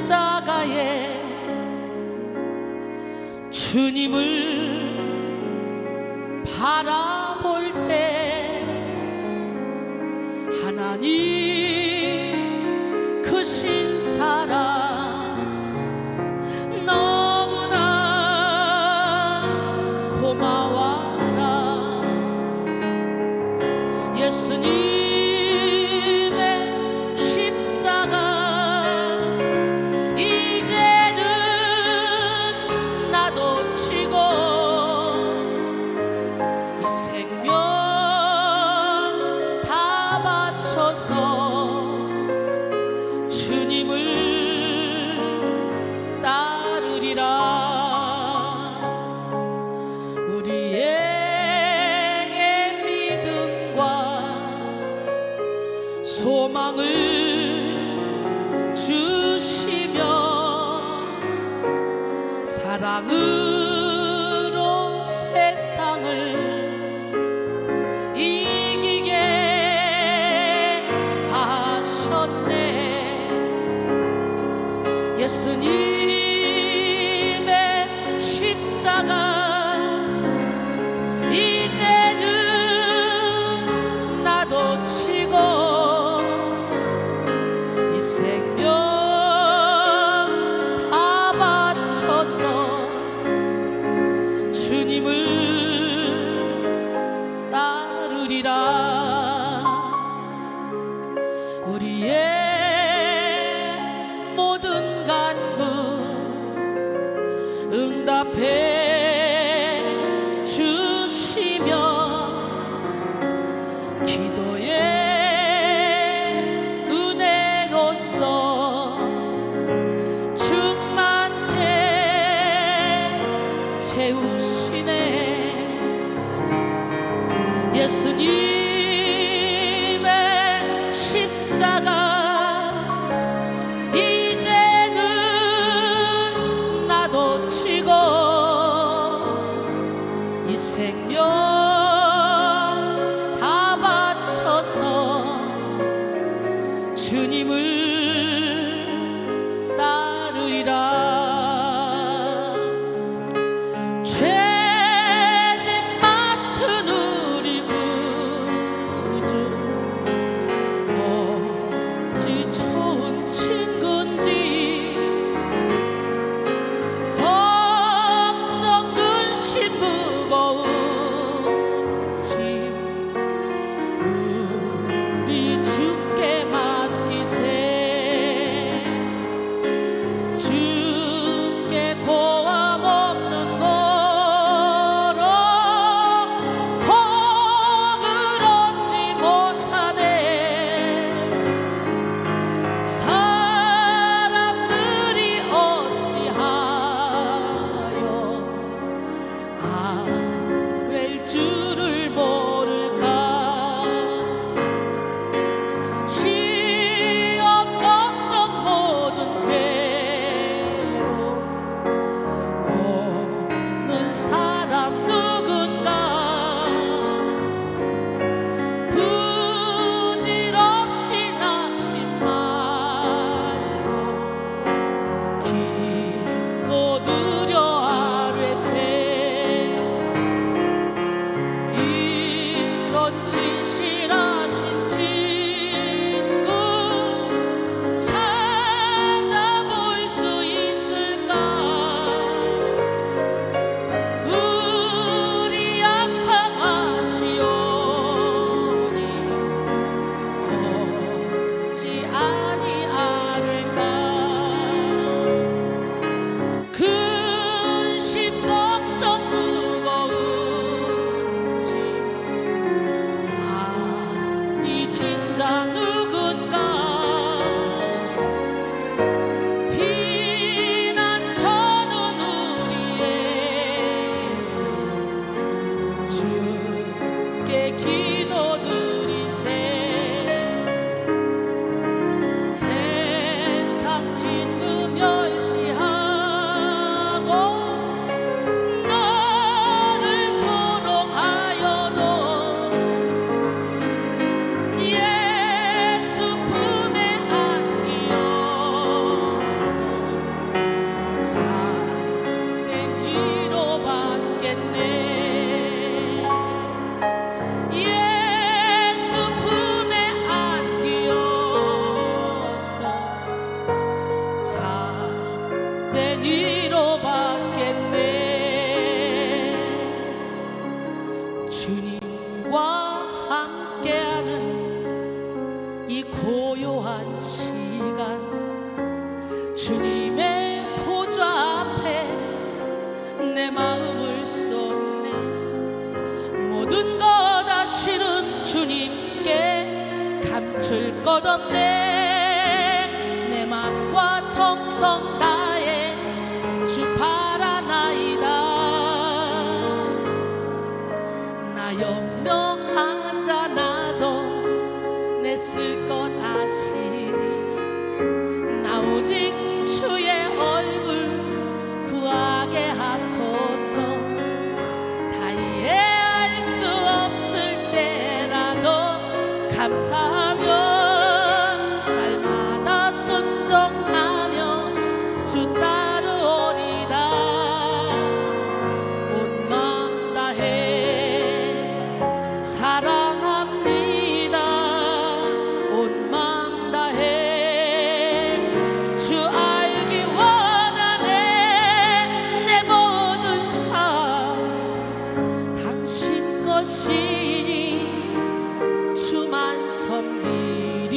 십자가에 주님을 바라볼 때 하나님 크신 사랑 너무나 고마워라. 예수님의 십자가 이제는 나도 지고 이 생명 다 바쳐서 주님을 따르리라. 우리에게 믿음과 소망을 주시며 사랑으로 세상을 이기게 하셨네. 예수님의 십자가 이제는 나도 지고 이 생명 다 바쳐서 주님을 따르리라. 우리의 모든 간구 응답해 주시며 기도의 은혜로서 충만케 채우시네. 예수님의 십자가 이제는 나도 지고 이 생명 다 바쳐서 주님을 따르리라. 죄짐 맡은 우리 구주 어찌 좋은 친구인지 걱정 근심 무거운 짐 우리 주께 맡기세. 주께 고함 없는 거로 복을 얻지 못하네. 사람들이 어찌하여 아랠 줄을 모를까. 시험 걱정 모든 괴로움 없는 사람 누군가 부질없이 낙심 말고 기도드려 아뢰세. 이런 진실하신 친구 찾아볼 수 있을까. 우리 약함하시오니 어찌 아니 아를까. 근심 걱정 무거운 짐 아니 진짜 누군가 피난 저는 우리 예수 주께 기도드리세. 세상 진두 멸시하고 너를 조롱하여도 함께하는 이 고요한 시간, 주님의 보좌 앞에 내 마음을 쏟네. 모든 것 아시는 주님께 감출 것 없네. 내 맘과 정성 다해 주 바라나이다. 나 염려하잖아도 내 쓸 것 아시니. 나 오직 주의 얼굴 구하게 하소서. 다 이해할 수 없을 때라도 감사하며 날마다 순종하며 주 따르오리다. 온 마음 다해 사랑합니다. 온 마음 다해 주 알기 원하네. 내 모든 삶 당신 것이니 주만 섬기리.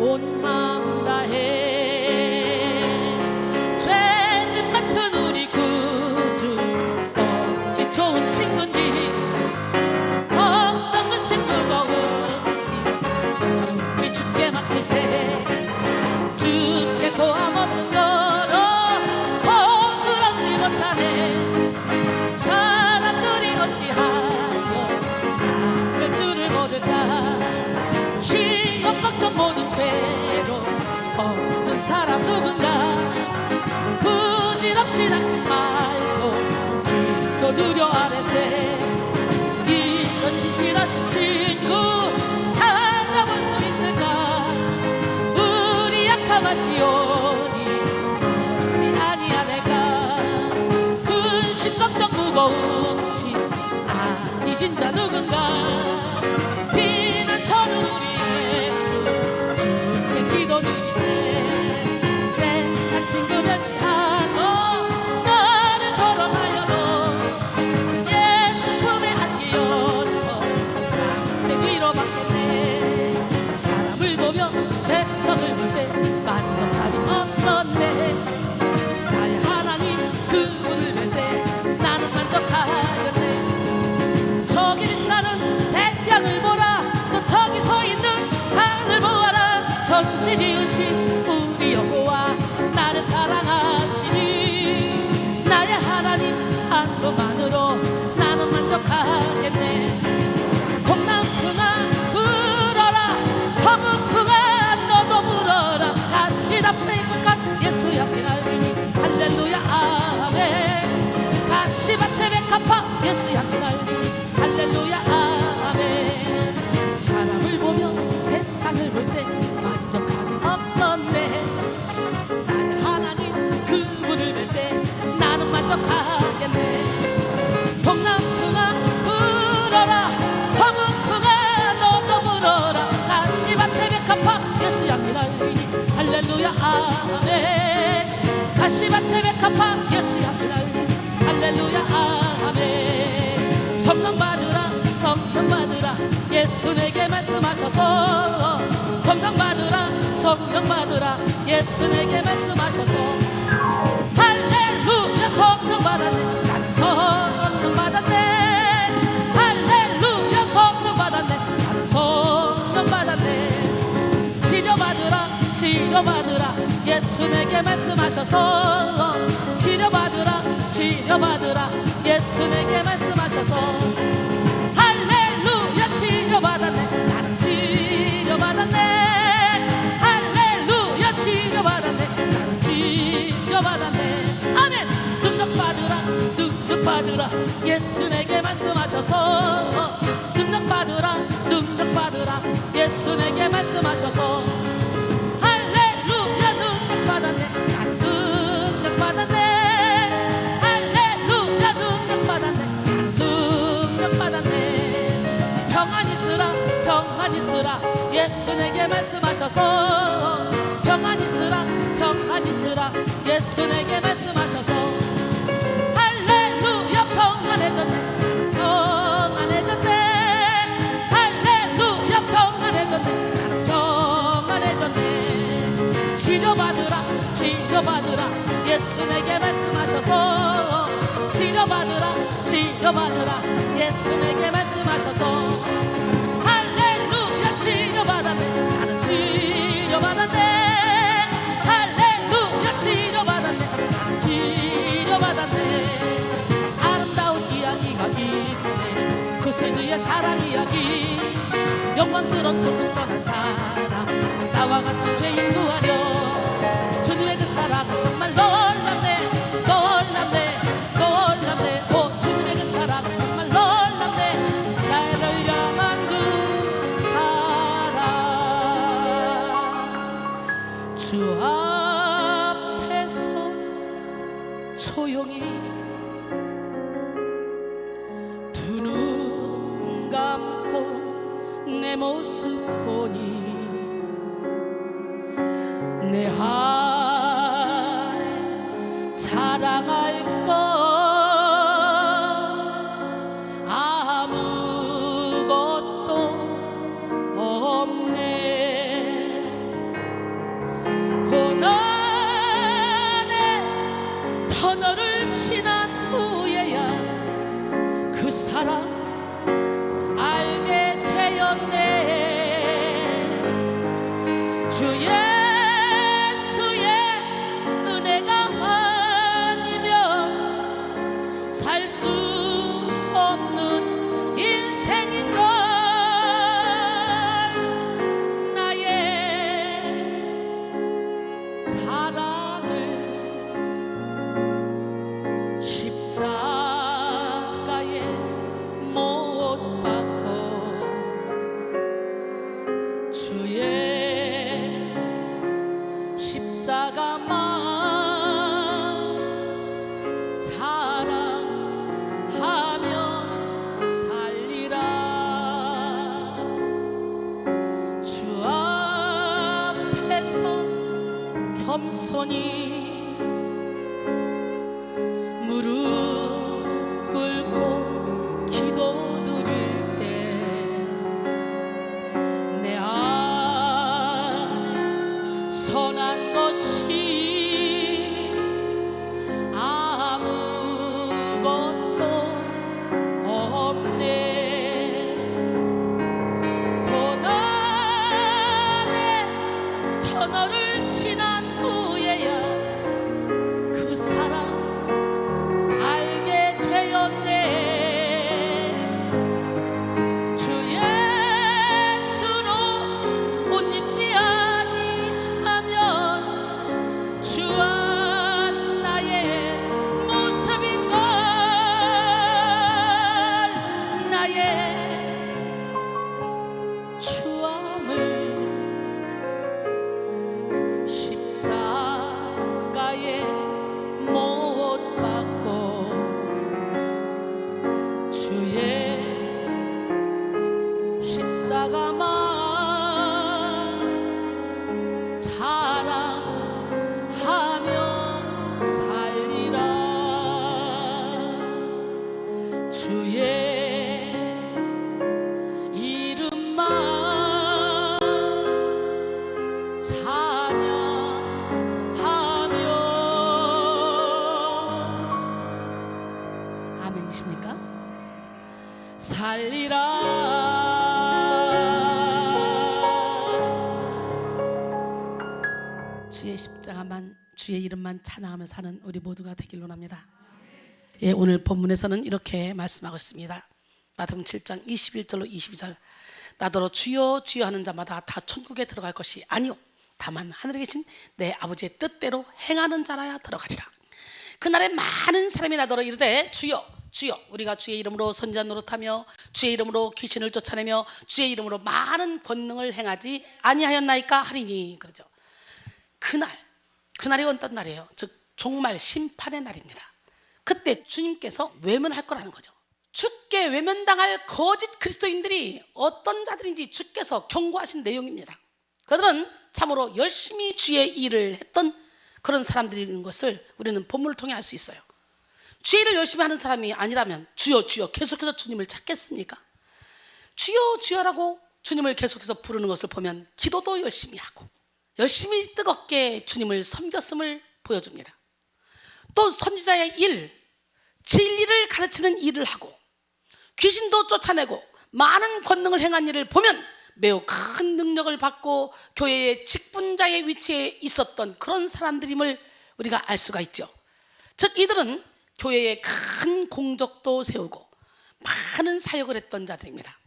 온 마음 다해 죄짓 맡은 우리 구주 어찌 좋은 친구인지. 걱정 근심 무거운지 우리 주께 맡기세. 주께 고함 없는 거로 그런지 못하네. 사람들이 어찌하여 그럴 줄을 모를까. 시험 걱정 모든 괴로 없는 사람 누군가. 부질없이 당신 말고 길도 두려 아래세. 이런 진실하신 친구 찾아볼 수 있을까. 우리 약함하시오니 어찌 아니하네가. 근심 걱정 무거운 짐 아니 진짜 누군가. 비난처는 우리 예수 주께 기도드리세. 세상 친구 멸시하고 나를 조롱하여도 예수 품에 안기어서 장대 뒤로 받겠네. 사람을 보며 세상을 볼 때 만족함이 없었네. 나의 하나님 그분을 볼 때 나는 만족하였네. 저기 빛나는 태양을 보라. 또 저기 서 있는 산을 보아라. 전지 지으신 우리 여호와 나를 사랑하시니. 나의 하나님 한 분만으로 나는 만족하겠네. 동남풍아 불어라. 서북풍아 너도 불어라. 다시 답대국간 예수 옆에 날리니. 할렐루야 아멘. 가시밭에 백합화 예수 향기 날리니. 할렐루야 아멘. 사람을 보며 세상을 볼 때 만족함이 없었네. 나의 하나님 그분을 볼 때 나는 만족하겠네. 동남풍아 불어라. 서북풍아 너도 불어라. 가시밭에 백합화 예수 향기 날리니. 할렐루야 아멘. 가시밭에 백합화 예수 향기 날리니. 할렐루야 아멘. 성령 받으라. 성령 받으라. 예수 내게 말씀하셔서. 성령 받으라. 성령 받으라. 예수 내게 말씀하셔서. 할렐루야 성령 받았네. 난 성령 받았네. 할렐루야 성령 받았네. 난 성령 받았네. 치료받으라. 치료받으라. 예수 내게 말씀하셔서. 치료받으라. 치료받으라. 예수 내게 말씀하셔서. 할렐루야 치료받았네. 나는 치료받았네. 할렐루야 치료받았네. 나는 치료받았네. 아멘. 능력받으라. 능력받으라. 예수 내게 말씀하셔서. 능력받으라. 능력받으라. 예수 내게 말씀하셔서. 할렐루야 능력받았네. 나는 능력받았네. 할렐루야 능력받았네. 나는 능력받았네. 평안 있으라. 평안 있으라. 예수 내게 말씀하셔서. 평안 있으라. 평안 있으라. 예수 내게 말씀하셔서. 할렐루야 평안해졌네. 나는 평안해졌네. 할렐루야 예수 내게 말씀하셔서 치료받으라 치료받으라 예수 내게 말씀하셔서 할렐루야 치료받았네 나는 치료받았네 할렐루야 치료받았네 나는 치료받았네 아름다운 이야기가 있네 구세주의 사랑 이야기 영광스러운 천국 떠난 사람 나와 같은 죄인 구하려 주님의 그 사랑은 정말 놀랍네 놀랍네 놀랍네 오 주님의 그 사랑은 정말 놀랍네 나를 향한 그 사랑 주 앞에서 조용히 두 눈 감고 내 모습 보니 내 안에 자랑할 것 아무것도 없네 고난의 터널을 지난 후에야 그 사랑 알게 되었네 주 예수의 은혜가 아니면 살 수 없는 인생인걸 나의 사랑을 십자가에 못 박고 주의 십자가만 자랑하며 살리라 주 앞에서 겸손히 무릎 꿇고 기도드릴 때 내 안에 선한 것이 아무것도 없네 고난의 터널을 지난 후에야 그 사랑 알게 되었네 주 예수로 옷 입지 아니하면 주와 나의 모습인걸 나의 추함을 십자가에 못 박고 주의 십자가만 자랑하며 살리라 주의 이름만 찬양하며 아멘이십니까? 살리라 주의 십자가만 주의 이름만 찬양하며 사는 우리 모두가 되길 원합니다. 예, 오늘 본문에서는 이렇게 말씀하고 있습니다. 마태복음 7장 21절로 22절 나더러 주여 주여 하는 자마다 다 천국에 들어갈 것이 아니요 다만 하늘에 계신 내 아버지의 뜻대로 행하는 자라야 들어가리라. 그날에 많은 사람이 나더러 이르되 주여 주여 우리가 주의 이름으로 선지자 노릇하며 주의 이름으로 귀신을 쫓아내며 주의 이름으로 많은 권능을 행하지 아니하였나이까 하리니 그러죠. 그날이 어떤 날이에요? 즉 종말 심판의 날입니다. 그때 주님께서 외면할 거라는 거죠. 주께 외면당할 거짓 그리스도인들이 어떤 자들인지 주께서 경고하신 내용입니다. 그들은 참으로 열심히 주의 일을 했던 그런 사람들인 것을 우리는 본문을 통해 알 수 있어요. 주의 일을 열심히 하는 사람이 아니라면 주여 주여 계속해서 주님을 찾겠습니까? 주여 주여라고 주님을 계속해서 부르는 것을 보면 기도도 열심히 하고 열심히 뜨겁게 주님을 섬겼음을 보여줍니다. 또 선지자의 일, 진리를 가르치는 일을 하고 귀신도 쫓아내고 많은 권능을 행한 일을 보면 매우 큰 능력을 받고 교회의 직분자의 위치에 있었던 그런 사람들임을 우리가 알 수가 있죠. 즉 이들은 교회에 큰 공적도 세우고 많은 사역을 했던 자들입니다.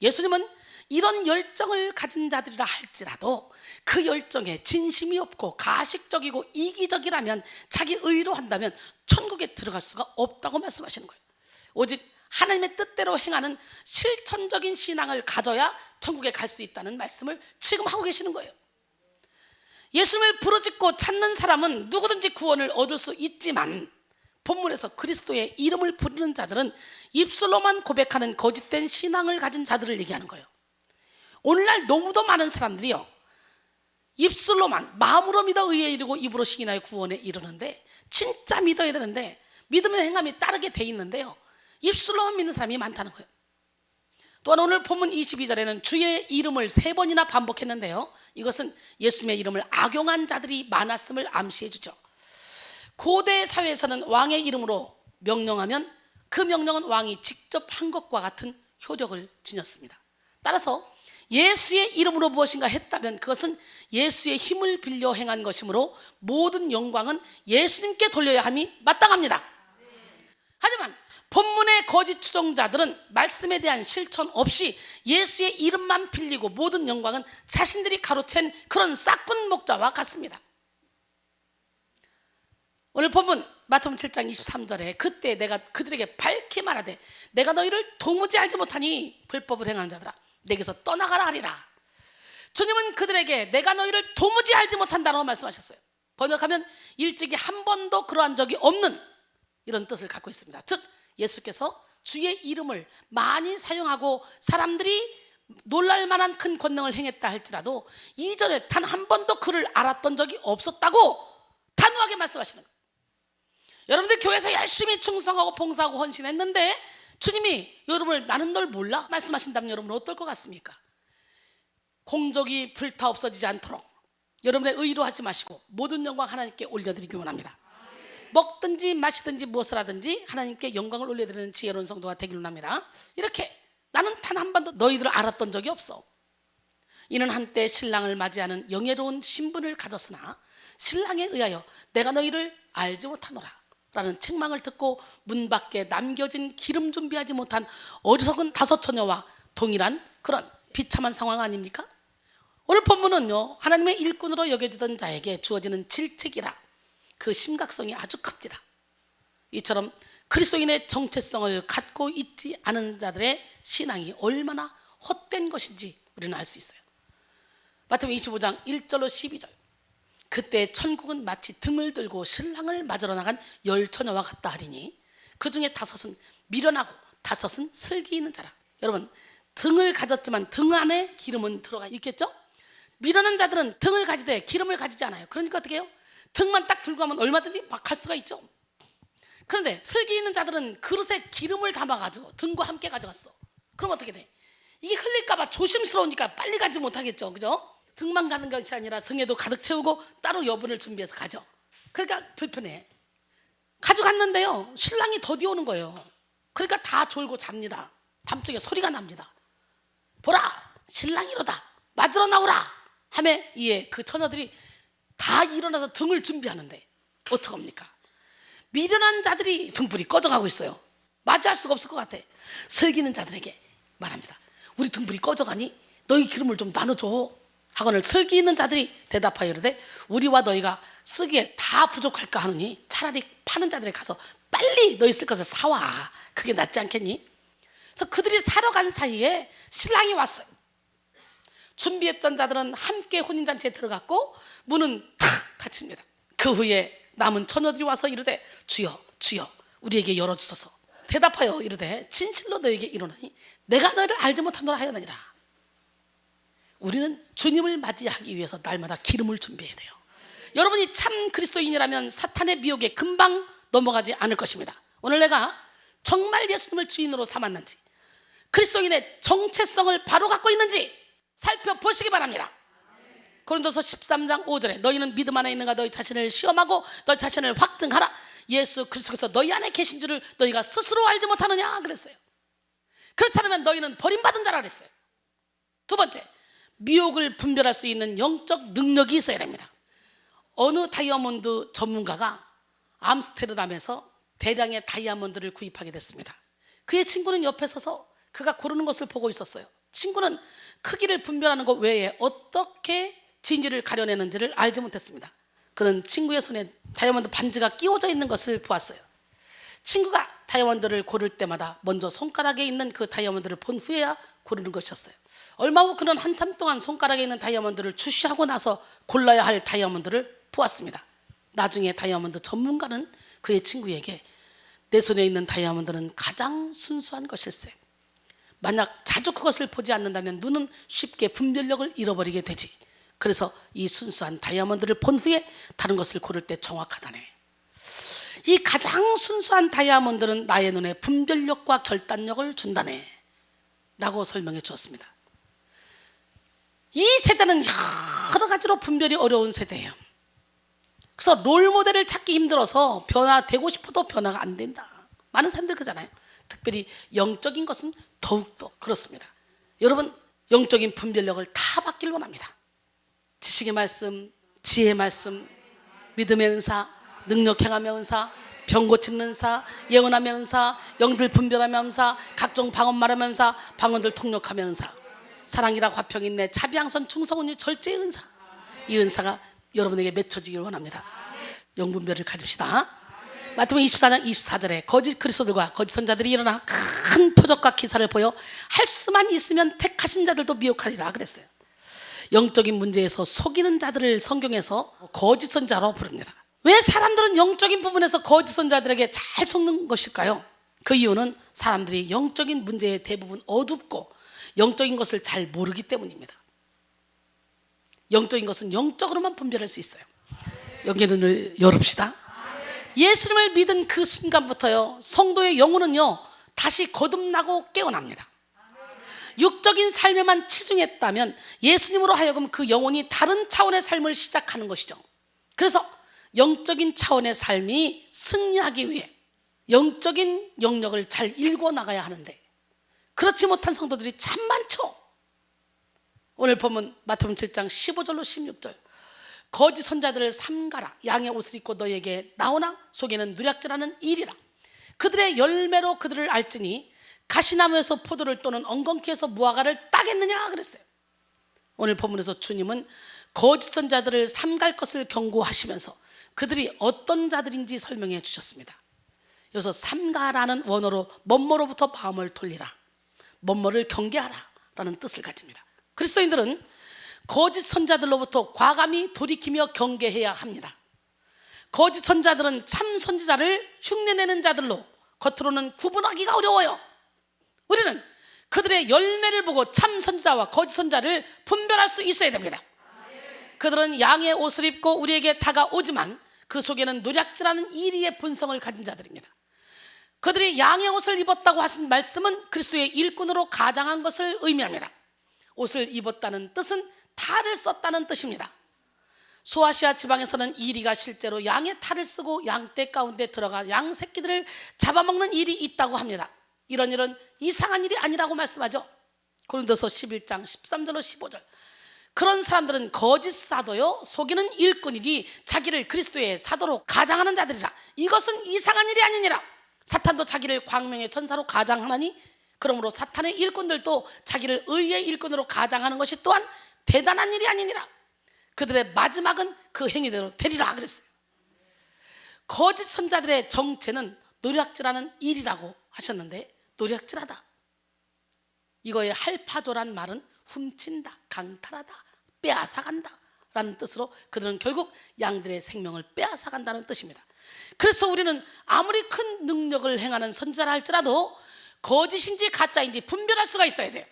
예수님은 이런 열정을 가진 자들이라 할지라도 그 열정에 진심이 없고 가식적이고 이기적이라면 자기 의로 한다면 천국에 들어갈 수가 없다고 말씀하시는 거예요. 오직 하나님의 뜻대로 행하는 실천적인 신앙을 가져야 천국에 갈 수 있다는 말씀을 지금 하고 계시는 거예요. 예수님을 부르짖고 찾는 사람은 누구든지 구원을 얻을 수 있지만 본문에서 그리스도의 이름을 부르는 자들은 입술로만 고백하는 거짓된 신앙을 가진 자들을 얘기하는 거예요. 오늘날 너무도 많은 사람들이요, 입술로만 마음으로 믿어 의에 이르고 입으로 시인하여 구원에 이르는데, 진짜 믿어야 되는데 믿음의 행함이 따르게 돼 있는데요, 입술로만 믿는 사람이 많다는 거예요. 또한 오늘 본문 22절에는 주의 이름을 3번이나 반복했는데요, 이것은 예수님의 이름을 악용한 자들이 많았음을 암시해 주죠. 고대 사회에서는 왕의 이름으로 명령하면 그 명령은 왕이 직접 한 것과 같은 효력을 지녔습니다. 따라서 예수의 이름으로 무엇인가 했다면 그것은 예수의 힘을 빌려 행한 것이므로 모든 영광은 예수님께 돌려야 함이 마땅합니다. 하지만 본문의 거짓 추종자들은 말씀에 대한 실천 없이 예수의 이름만 빌리고 모든 영광은 자신들이 가로챈 그런 싹군 목자와 같습니다. 오늘 본문 마태복음 7장 23절에 그때 내가 그들에게 밝히 말하되 내가 너희를 도무지 알지 못하니 불법을 행하는 자들아 내게서 떠나가라 하리라. 주님은 그들에게 내가 너희를 도무지 알지 못한다라고 말씀하셨어요. 번역하면 일찍이 한 번도 그러한 적이 없는 이런 뜻을 갖고 있습니다. 즉 예수께서 주의 이름을 많이 사용하고 사람들이 놀랄 만한 큰 권능을 행했다 할지라도 이전에 단 한 번도 그를 알았던 적이 없었다고 단호하게 말씀하시는 거예요. 여러분들 교회에서 열심히 충성하고 봉사하고 헌신했는데 주님이 여러분을 나는 널 몰라 말씀하신다면 여러분은 어떨 것 같습니까? 공적이 불타 없어지지 않도록 여러분의 의로 하지 마시고 모든 영광 하나님께 올려드리기 원합니다. 먹든지 마시든지 무엇을 하든지 하나님께 영광을 올려드리는 지혜로운 성도가 되기를 원합니다. 이렇게 나는 단 한 번도 너희들을 알았던 적이 없어. 이는 한때 신랑을 맞이하는 영예로운 신분을 가졌으나 신랑에 의하여 내가 너희를 알지 못하노라 라는 책망을 듣고 문 밖에 남겨진 기름 준비하지 못한 어리석은 5 처녀와 동일한 그런 비참한 상황 아닙니까? 오늘 본문은요, 하나님의 일꾼으로 여겨지던 자에게 주어지는 질책이라 그 심각성이 아주 큽니다. 이처럼 그리스도인의 정체성을 갖고 있지 않은 자들의 신앙이 얼마나 헛된 것인지 우리는 알 수 있어요. 마태복음 25장 1절로 12절 그때 천국은 마치 등을 들고 신랑을 맞으러 나간 10 처녀와 같다 하리니 그 중에 5은 미련하고 5은 슬기 있는 자라. 여러분 등을 가졌지만 등 안에 기름은 들어가 있겠죠? 미련한 자들은 등을 가지되 기름을 가지지 않아요. 그러니까 어떻게 해요? 등만 딱 들고 가면 얼마든지 막 갈 수가 있죠. 그런데 슬기 있는 자들은 그릇에 기름을 담아가지고 등과 함께 가져갔어. 그럼 어떻게 돼? 이게 흘릴까봐 조심스러우니까 빨리 가지 못하겠죠. 그죠? 등만 가는 것이 아니라 등에도 가득 채우고 따로 여분을 준비해서 가죠. 그러니까 불편해. 가져갔는데요, 신랑이 더디 오는 거예요. 그러니까 다 졸고 잡니다. 밤중에 소리가 납니다. 보라, 신랑이로다, 맞으러 나오라 하매 이에 그 처녀들이 다 일어나서 등을 준비하는데 어떡합니까? 미련한 자들이 등불이 꺼져가고 있어요. 맞이할 수가 없을 것 같아. 슬기는 자들에게 말합니다. 우리 등불이 꺼져가니 너희 기름을 좀 나눠줘 하거늘 슬기 있는 자들이 대답하여 이르되 우리와 너희가 쓰기에 다 부족할까 하느니 차라리 파는 자들에 가서 빨리 너희 쓸 것을 사와. 그게 낫지 않겠니? 그래서 그들이 사러 간 사이에 신랑이 왔어요. 준비했던 자들은 함께 혼인잔치에 들어갔고 문은 탁 닫힙니다. 그 후에 남은 처녀들이 와서 이르되 주여 주여 우리에게 열어주소서. 대답하여 이르되 진실로 너에게 이르노니 내가 너희를 알지 못하노라 하였느니라. 우리는 주님을 맞이하기 위해서 날마다 기름을 준비해야 돼요. 여러분이 참 그리스도인이라면 사탄의 미혹에 금방 넘어가지 않을 것입니다. 오늘 내가 정말 예수님을 주인으로 삼았는지 그리스도인의 정체성을 바로 갖고 있는지 살펴보시기 바랍니다. 고린도서 13장 5절에 너희는 믿음 안에 있는가 너희 자신을 시험하고 너희 자신을 확증하라. 예수 그리스도께서 너희 안에 계신 줄을 너희가 스스로 알지 못하느냐 그랬어요. 그렇지 않으면 너희는 버림받은 자라 그랬어요. 두 번째, 미혹을 분별할 수 있는 영적 능력이 있어야 됩니다. 어느 다이아몬드 전문가가 암스테르담에서 대량의 다이아몬드를 구입하게 됐습니다. 그의 친구는 옆에 서서 그가 고르는 것을 보고 있었어요. 친구는 크기를 분별하는 것 외에 어떻게 진주를 가려내는지를 알지 못했습니다. 그는 친구의 손에 다이아몬드 반지가 끼워져 있는 것을 보았어요. 친구가 다이아몬드를 고를 때마다 먼저 손가락에 있는 그 다이아몬드를 본 후에야 고르는 것이었어요. 얼마 후 그는 한참 동안 손가락에 있는 다이아몬드를 주시하고 나서 골라야 할 다이아몬드를 보았습니다. 나중에 다이아몬드 전문가는 그의 친구에게 내 손에 있는 다이아몬드는 가장 순수한 것일세. 만약 자주 그것을 보지 않는다면 눈은 쉽게 분별력을 잃어버리게 되지. 그래서 이 순수한 다이아몬드를 본 후에 다른 것을 고를 때 정확하다네. 이 가장 순수한 다이아몬드는 나의 눈에 분별력과 결단력을 준다네 라고 설명해 주었습니다. 이 세대는 여러 가지로 분별이 어려운 세대예요. 그래서 롤모델을 찾기 힘들어서 변화되고 싶어도 변화가 안 된다. 많은 사람들이 그러잖아요. 특별히 영적인 것은 더욱더 그렇습니다. 여러분, 영적인 분별력을 다 받길 원합니다. 지식의 말씀, 지혜의 말씀, 믿음의 은사, 능력 행함의 은사, 병 고치는 은사, 예언함의 은사, 영들 분별함의 은사, 각종 방언 말함의 은사, 방언들 통역함의 은사, 사랑이라 화평 인내 자비양선 충성은유 절제의 은사, 이 은사가 여러분에게 맺혀지길 원합니다. 영분별을 가집시다. 마태복음 24장 24절에 거짓 그리스도들과 거짓 선자들이 일어나 큰 표적과 기사를 보여 할 수만 있으면 택하신 자들도 미혹하리라 그랬어요. 영적인 문제에서 속이는 자들을 성경에서 거짓 선자로 부릅니다. 왜 사람들은 영적인 부분에서 거짓 선자들에게 잘 속는 것일까요? 그 이유는 사람들이 영적인 문제에 대부분 어둡고 영적인 것을 잘 모르기 때문입니다. 영적인 것은 영적으로만 분별할 수 있어요. 여기에 눈을 열읍시다. 예수님을 믿은 그 순간부터요, 성도의 영혼은요 다시 거듭나고 깨어납니다. 육적인 삶에만 치중했다면 예수님으로 하여금 그 영혼이 다른 차원의 삶을 시작하는 것이죠. 그래서 영적인 차원의 삶이 승리하기 위해 영적인 영역을 잘 읽어나가야 하는데 그렇지 못한 성도들이 참 많죠. 오늘 본문 마태복음 7장 15절로 16절, 거짓 선자들을 삼가라. 양의 옷을 입고 너희에게 나오나 속에는 누략질하는 일이라. 그들의 열매로 그들을 알지니 가시나무에서 포도를 또는 엉겅퀴에서 무화과를 따겠느냐 그랬어요. 오늘 본문에서 주님은 거짓 선자들을 삼갈 것을 경고하시면서 그들이 어떤 자들인지 설명해 주셨습니다. 여기서 삼가라는 원어로 멋모로부터 마음을 돌리라, 멋모를 경계하라 라는 뜻을 가집니다. 그리스도인들은 거짓 선자들로부터 과감히 돌이키며 경계해야 합니다. 거짓 선자들은 참 선지자를 흉내내는 자들로 겉으로는 구분하기가 어려워요. 우리는 그들의 열매를 보고 참 선지자와 거짓 선자를 분별할 수 있어야 됩니다. 그들은 양의 옷을 입고 우리에게 다가오지만 그 속에는 노략질하는 이리의 본성을 가진 자들입니다. 그들이 양의 옷을 입었다고 하신 말씀은 그리스도의 일꾼으로 가장한 것을 의미합니다. 옷을 입었다는 뜻은 탈을 썼다는 뜻입니다. 소아시아 지방에서는 이리가 실제로 양의 탈을 쓰고 양떼 가운데 들어가 양 새끼들을 잡아먹는 일이 있다고 합니다. 이런 일은 이상한 일이 아니라고 말씀하죠. 고린도서 11장 13절로 15절. 그런 사람들은 거짓 사도요 속이는 일꾼이니 자기를 그리스도의 사도로 가장하는 자들이라. 이것은 이상한 일이 아니니라. 사탄도 자기를 광명의 천사로 가장하나니 그러므로 사탄의 일꾼들도 자기를 의의 일꾼으로 가장하는 것이 또한 대단한 일이 아니니라. 그들의 마지막은 그 행위대로 되리라 그랬어요. 거짓 선자들의 정체는 노략질하는 일이라고 하셨는데, 노략질하다, 이거의 할파조란 말은 훔친다, 강탈하다, 빼앗아간다 라는 뜻으로 그들은 결국 양들의 생명을 빼앗아간다는 뜻입니다. 그래서 우리는 아무리 큰 능력을 행하는 선지자라 할지라도 거짓인지 가짜인지 분별할 수가 있어야 돼요.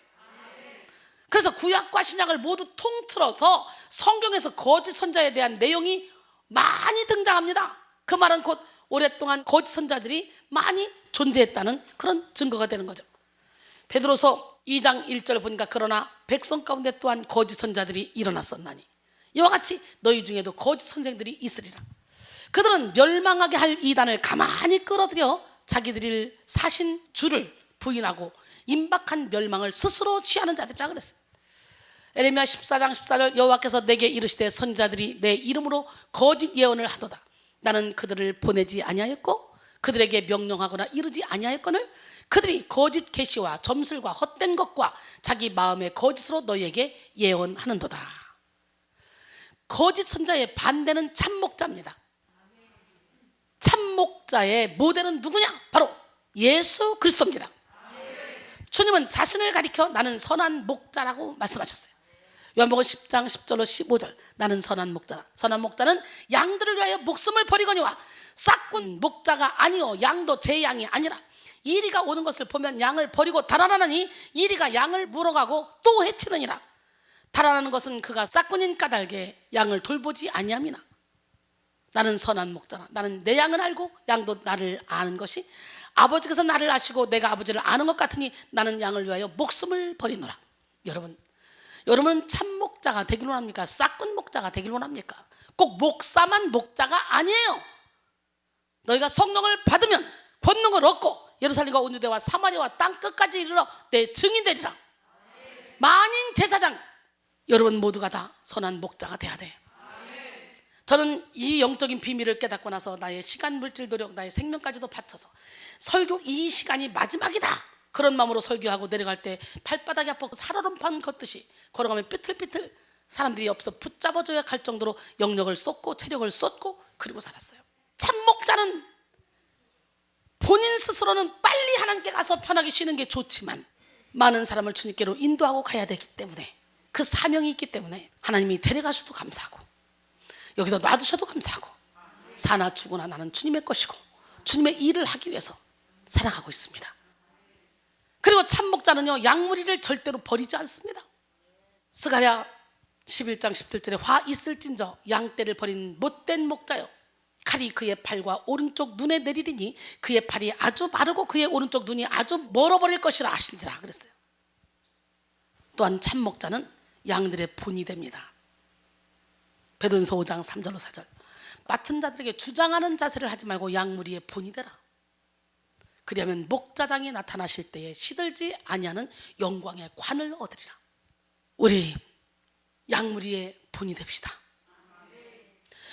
그래서 구약과 신약을 모두 통틀어서 성경에서 거짓 선자에 대한 내용이 많이 등장합니다. 그 말은 곧 오랫동안 거짓 선자들이 많이 존재했다는 그런 증거가 되는 거죠. 베드로서 2장 1절 보니까 그러나 백성 가운데 또한 거짓 선자들이 일어났었나니 이와 같이 너희 중에도 거짓 선생들이 있으리라. 그들은 멸망하게 할 이단을 가만히 끌어들여 자기들이 사신 주를 부인하고 임박한 멸망을 스스로 취하는 자들이라 그랬어요. 에레미야 14장 14절 여호와께서 내게 이르시되 선지자들이 내 이름으로 거짓 예언을 하도다. 나는 그들을 보내지 아니하였고 그들에게 명령하거나 이르지 아니하였거늘 그들이 거짓 계시와 점술과 헛된 것과 자기 마음의 거짓으로 너희에게 예언하는도다. 거짓 선자의 반대는 참목자입니다. 참목자의 모델은 누구냐? 바로 예수 그리스도입니다. 주님은 자신을 가리켜 나는 선한 목자라고 말씀하셨어요. 요한복음 10장 10절로 15절 나는 선한 목자라. 선한 목자는 양들을 위하여 목숨을 버리거니와 싹군 목자가 아니요 양도 제 양이 아니라 이리가 오는 것을 보면 양을 버리고 달아나느니 이리가 양을 물어가고 또 해치느니라. 달아나는 것은 그가 싹군인 까닭에 양을 돌보지 아니함이나 나는 선한 목자라. 나는 내 양을 알고 양도 나를 아는 것이 아버지께서 나를 아시고 내가 아버지를 아는 것 같으니 나는 양을 위하여 목숨을 버리노라. 여러분은 참목자가 되길 원합니까? 싹군 목자가 되길 원합니까? 꼭 목사만 목자가 아니에요. 너희가 성령을 받으면 권능을 얻고 예루살렘과 온 유대와 사마리아와 땅끝까지 이르러 내 증인 되리라. 만인 제사장 여러분 모두가 다 선한 목자가 돼야 돼. 저는 이 영적인 비밀을 깨닫고 나서 나의 시간, 물질, 노력, 나의 생명까지도 바쳐서 설교 이 시간이 마지막이다 그런 마음으로 설교하고 내려갈 때 발바닥이 아프고 살얼음판 걷듯이 걸어가면 삐틀삐틀 사람들이 없어 붙잡아줘야 할 정도로 영력을 쏟고 체력을 쏟고 그리고 살았어요. 참목자는 본인 스스로는 빨리 하나님께 가서 편하게 쉬는 게 좋지만 많은 사람을 주님께로 인도하고 가야 되기 때문에 그 사명이 있기 때문에 하나님이 데려가셔도 감사하고 여기서 놔두셔도 감사하고 사나 죽으나 나는 주님의 것이고 주님의 일을 하기 위해서 살아가고 있습니다. 그리고 참목자는요 양무리를 절대로 버리지 않습니다. 스가랴 11장 17절에 화 있을진저 양떼를 버린 못된 목자여 칼이 그의 팔과 오른쪽 눈에 내리리니 그의 팔이 아주 마르고 그의 오른쪽 눈이 아주 멀어버릴 것이라 하신지라 그랬어요. 또한 참목자는 양들의 본이 됩니다. 베드로전서 5장 3절로 4절 맡은 자들에게 주장하는 자세를 하지 말고 양무리의 본이 되라. 그리하면 목자장이 나타나실 때에 시들지 아니하는 영광의 관을 얻으리라. 우리 양무리의 본이 됩시다.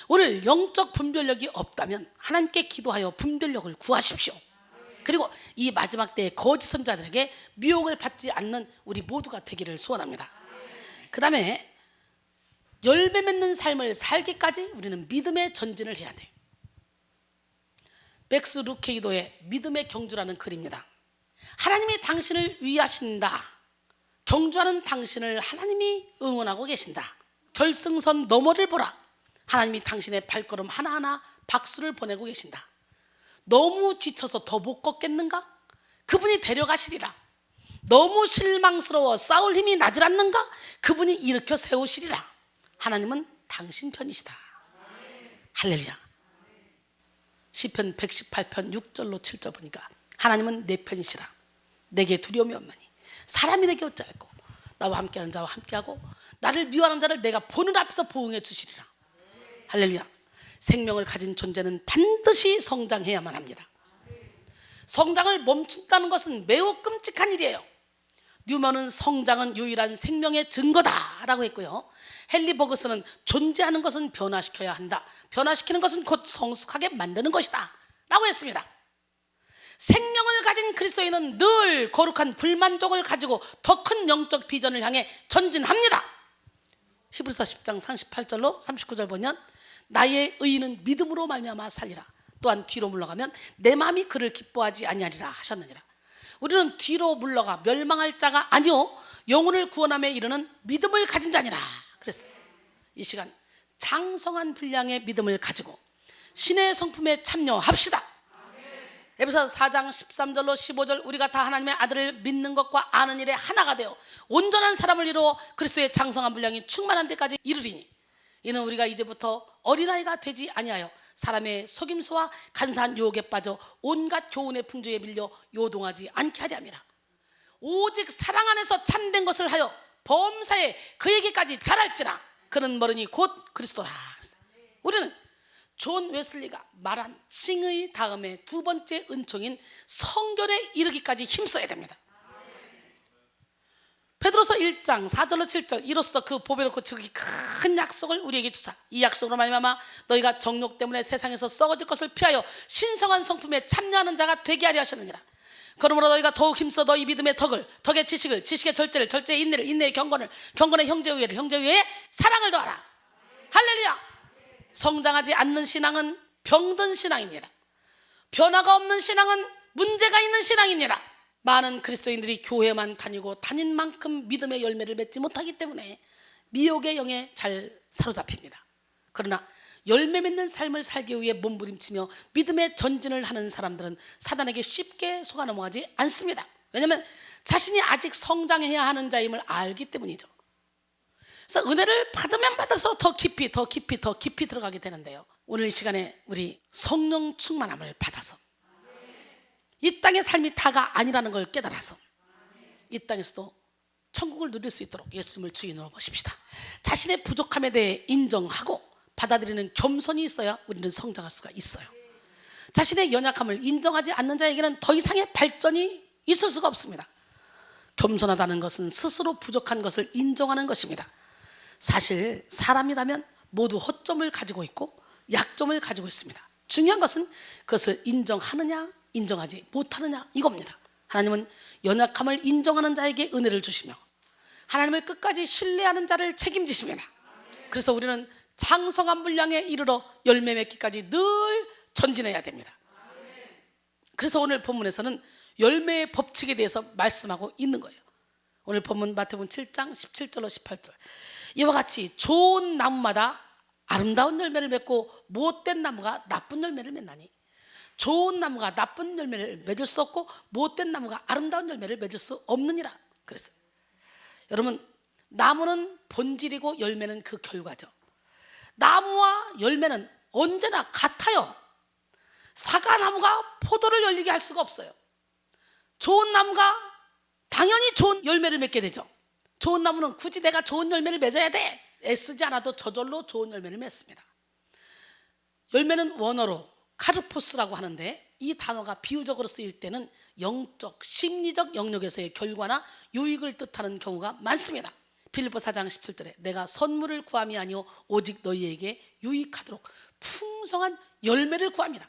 오늘 영적 분별력이 없다면 하나님께 기도하여 분별력을 구하십시오. 그리고 이 마지막 때에 거짓 선자들에게 미혹을 받지 않는 우리 모두가 되기를 소원합니다. 그 다음에 열매 맺는 삶을 살기까지 우리는 믿음의 전진을 해야 돼. 맥스 루케이도의 믿음의 경주라는 글입니다. 하나님이 당신을 위하신다. 경주하는 당신을 하나님이 응원하고 계신다. 결승선 너머를 보라. 하나님이 당신의 발걸음 하나하나 박수를 보내고 계신다. 너무 지쳐서 더 못 걷겠는가? 그분이 데려가시리라. 너무 실망스러워 싸울 힘이 나질 않는가? 그분이 일으켜 세우시리라. 하나님은 당신 편이시다. 할렐루야. 시편 118편 6절로 7절 보니까 하나님은 내 편이시라. 내게 두려움이 없나니 사람이 내게 어찌할꼬. 나와 함께하는 자와 함께하고 나를 미워하는 자를 내가 보는 앞에서 보응해 주시리라. 할렐루야. 생명을 가진 존재는 반드시 성장해야만 합니다. 성장을 멈춘다는 것은 매우 끔찍한 일이에요. 뉴먼은 성장은 유일한 생명의 증거다라고 했고요. 헨리 버그스는 존재하는 것은 변화시켜야 한다. 변화시키는 것은 곧 성숙하게 만드는 것이다 라고 했습니다. 생명을 가진 그리스도인은 늘 거룩한 불만족을 가지고 더 큰 영적 비전을 향해 전진합니다. 히브리서 10장 38절로 39절 보면 나의 의인은 믿음으로 말미암아 살리라. 또한 뒤로 물러가면 내 마음이 그를 기뻐하지 아니하리라 하셨느니라. 우리는 뒤로 물러가 멸망할 자가 아니요 영혼을 구원함에 이르는 믿음을 가진 자니라 그랬어요. 이 시간 장성한 분량의 믿음을 가지고 신의 성품에 참여합시다. 에베소서 4장 13절로 15절 우리가 다 하나님의 아들을 믿는 것과 아는 일에 하나가 되어 온전한 사람을 이루어 그리스도의 장성한 분량이 충만한 데까지 이르리니 이는 우리가 이제부터 어린아이가 되지 아니하여 사람의 속임수와 간사한 유혹에 빠져 온갖 교훈의 풍조에 밀려 요동하지 않게 하려 함이라. 오직 사랑 안에서 참된 것을 하여 범사에 그에게까지 자랄지라. 그는 머리니 곧 그리스도라. 우리는 존 웨슬리가 말한 칭의 다음에 두 번째 은총인 성결에 이르기까지 힘써야 됩니다. 베드로서 1장 4절로 7절 이로써 그 보배롭고 지극히 큰 약속을 우리에게 주사 이 약속으로 말미암아 너희가 정욕 때문에 세상에서 썩어질 것을 피하여 신성한 성품에 참여하는 자가 되게 하려 하셨느니라. 그러므로 너희가 더욱 힘써 너희 믿음의 덕의 지식을, 지식의 절제를, 절제의 인내를, 인내의 경건을, 경건의 형제우애를, 형제우애의 사랑을 더하라. 할렐루야. 성장하지 않는 신앙은 병든 신앙입니다. 변화가 없는 신앙은 문제가 있는 신앙입니다. 많은 그리스도인들이 교회만 다니고 다닌 만큼 믿음의 열매를 맺지 못하기 때문에 미혹의 영에 잘 사로잡힙니다. 그러나 열매 맺는 삶을 살기 위해 몸부림치며 믿음의 전진을 하는 사람들은 사단에게 쉽게 속아 넘어가지 않습니다. 왜냐하면 자신이 아직 성장해야 하는 자임을 알기 때문이죠. 그래서 은혜를 받으면 받을수록 더 깊이 들어가게 되는데요. 오늘 이 시간에 우리 성령 충만함을 받아서 이 땅의 삶이 다가 아니라는 걸 깨달아서 이 땅에서도 천국을 누릴 수 있도록 예수님을 주인으로 모십시다. 자신의 부족함에 대해 인정하고 받아들이는 겸손이 있어야 우리는 성장할 수가 있어요. 자신의 연약함을 인정하지 않는 자에게는 더 이상의 발전이 있을 수가 없습니다. 겸손하다는 것은 스스로 부족한 것을 인정하는 것입니다. 사실 사람이라면 모두 허점을 가지고 있고 약점을 가지고 있습니다. 중요한 것은 그것을 인정하느냐 인정하지 못하느냐 이겁니다. 하나님은 연약함을 인정하는 자에게 은혜를 주시며 하나님을 끝까지 신뢰하는 자를 책임지십니다. 그래서 우리는 장성한 분량에 이르러 열매 맺기까지 늘 전진해야 됩니다. 그래서 오늘 본문에서는 열매의 법칙에 대해서 말씀하고 있는 거예요. 오늘 본문 마태복음 7장 17절로 18절 이와 같이 좋은 나무마다 아름다운 열매를 맺고 못된 나무가 나쁜 열매를 맺나니 좋은 나무가 나쁜 열매를 맺을 수 없고 못된 나무가 아름다운 열매를 맺을 수 없느니라 그랬어요. 여러분 나무는 본질이고 열매는 그 결과죠. 나무와 열매는 언제나 같아요. 사과나무가 포도를 열리게 할 수가 없어요. 좋은 나무가 당연히 좋은 열매를 맺게 되죠. 좋은 나무는 굳이 내가 좋은 열매를 맺어야 돼 애쓰지 않아도 저절로 좋은 열매를 맺습니다. 열매는 원어로 카르포스라고 하는데 이 단어가 비유적으로 쓰일 때는 영적, 심리적 영역에서의 결과나 유익을 뜻하는 경우가 많습니다. 빌립보 4장 17절에 내가 선물을 구함이 아니오 오직 너희에게 유익하도록 풍성한 열매를 구합니다.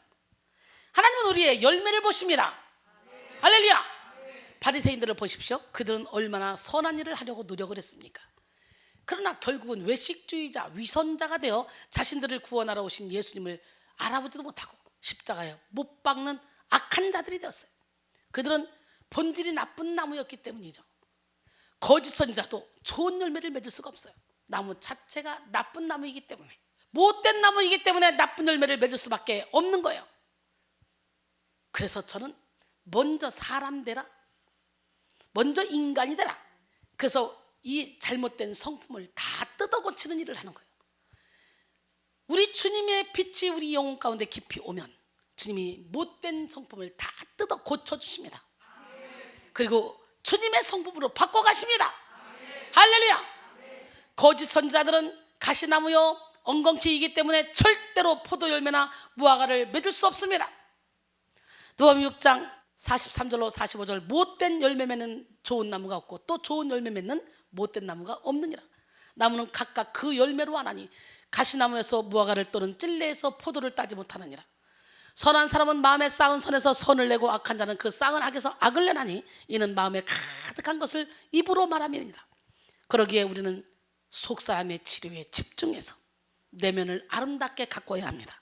하나님은 우리의 열매를 보십니다. 할렐루야. 바리새인들을 보십시오. 그들은 얼마나 선한 일을 하려고 노력을 했습니까? 그러나 결국은 외식주의자, 위선자가 되어 자신들을 구원하러 오신 예수님을 알아보지도 못하고 십자가에 못 박는 악한 자들이 되었어요. 그들은 본질이 나쁜 나무였기 때문이죠. 거짓 선지자도 좋은 열매를 맺을 수가 없어요. 나무 자체가 나쁜 나무이기 때문에, 못된 나무이기 때문에 나쁜 열매를 맺을 수밖에 없는 거예요. 그래서 저는 먼저 사람 되라, 먼저 인간이 되라. 그래서 이 잘못된 성품을 다 뜯어 고치는 일을 하는 거예요. 우리 주님의 빛이 우리 영혼 가운데 깊이 오면 주님이 못된 성품을 다 뜯어 고쳐주십니다. 그리고 주님의 성품으로 바꿔가십니다. 할렐루야. 거짓 선지자들은 가시나무요 엉겅퀴이기 때문에 절대로 포도 열매나 무화과를 맺을 수 없습니다. 누가복음 6장 43절로 45절 못된 열매 맺는 좋은 나무가 없고 또 좋은 열매 맺는 못된 나무가 없느니라. 나무는 각각 그 열매로 하나니 가시나무에서 무화과를 또는 찔레에서 포도를 따지 못하느니라. 선한 사람은 마음에 쌓은 선에서 선을 내고 악한 자는 그 쌓은 악에서 악을 내나니 이는 마음에 가득한 것을 입으로 말함이니라. 그러기에 우리는 속사람의 치료에 집중해서 내면을 아름답게 가꿔야 합니다.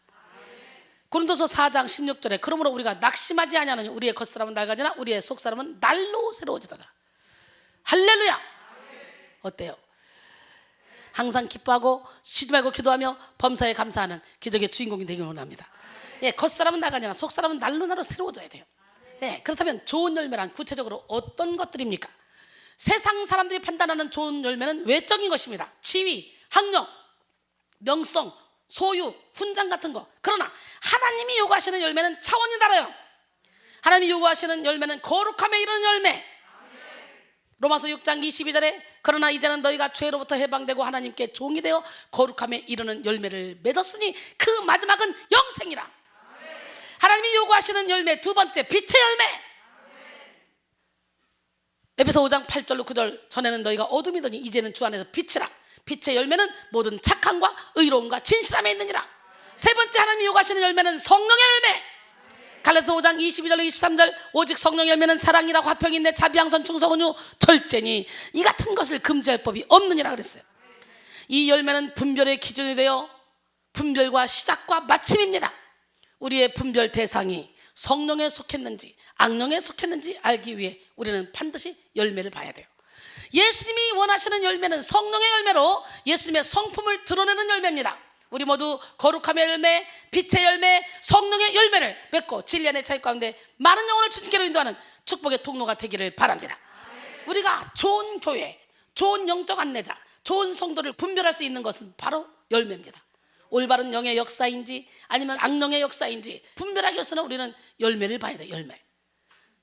고린도서 4장 16절에 그러므로 우리가 낙심하지 아니하느니 우리의 겉사람은 낡아지나 우리의 속사람은 날로 새로워지도다. 할렐루야. 어때요? 항상 기뻐하고 쉬지 말고 기도하며 범사에 감사하는 기적의 주인공이 되길 원합니다. 예, 겉사람은 나가잖아. 속사람은 날로 새로워져야 돼요. 예, 그렇다면 좋은 열매란 구체적으로 어떤 것들입니까? 세상 사람들이 판단하는 좋은 열매는 외적인 것입니다. 지위, 학력, 명성, 소유, 훈장 같은 거. 그러나 하나님이 요구하시는 열매는 차원이 달라요. 하나님이 요구하시는 열매는 거룩함에 이르는 열매. 로마서 6장 22절에 그러나 이제는 너희가 죄로부터 해방되고 하나님께 종이 되어 거룩함에 이르는 열매를 맺었으니 그 마지막은 영생이라. 하나님이 요구하시는 열매 두 번째, 빛의 열매. 에베소 5장 8절로 9절 전에는 너희가 어둠이더니 이제는 주 안에서 빛이라. 빛의 열매는 모든 착함과 의로움과 진실함에 있느니라. 세 번째 하나님이 요구하시는 열매는 성령의 열매. 갈라디아서 5장 22절로 23절 오직 성령의 열매는 사랑이라 화평이 있네 자비 양선 충성 온유 절제니 이 같은 것을 금지할 법이 없느니라 그랬어요. 이 열매는 분별의 기준이 되어 분별과 시작과 마침입니다. 우리의 분별 대상이 성령에 속했는지 악령에 속했는지 알기 위해 우리는 반드시 열매를 봐야 돼요. 예수님이 원하시는 열매는 성령의 열매로 예수님의 성품을 드러내는 열매입니다. 우리 모두 거룩함의 열매, 빛의 열매, 성령의 열매를 맺고 진리 안의 차이 가운데 많은 영혼을 주님께로 인도하는 축복의 통로가 되기를 바랍니다. 우리가 좋은 교회, 좋은 영적 안내자, 좋은 성도를 분별할 수 있는 것은 바로 열매입니다. 올바른 영의 역사인지 아니면 악령의 역사인지 분별하기 위해서는 우리는 열매를 봐야 돼요. 열매.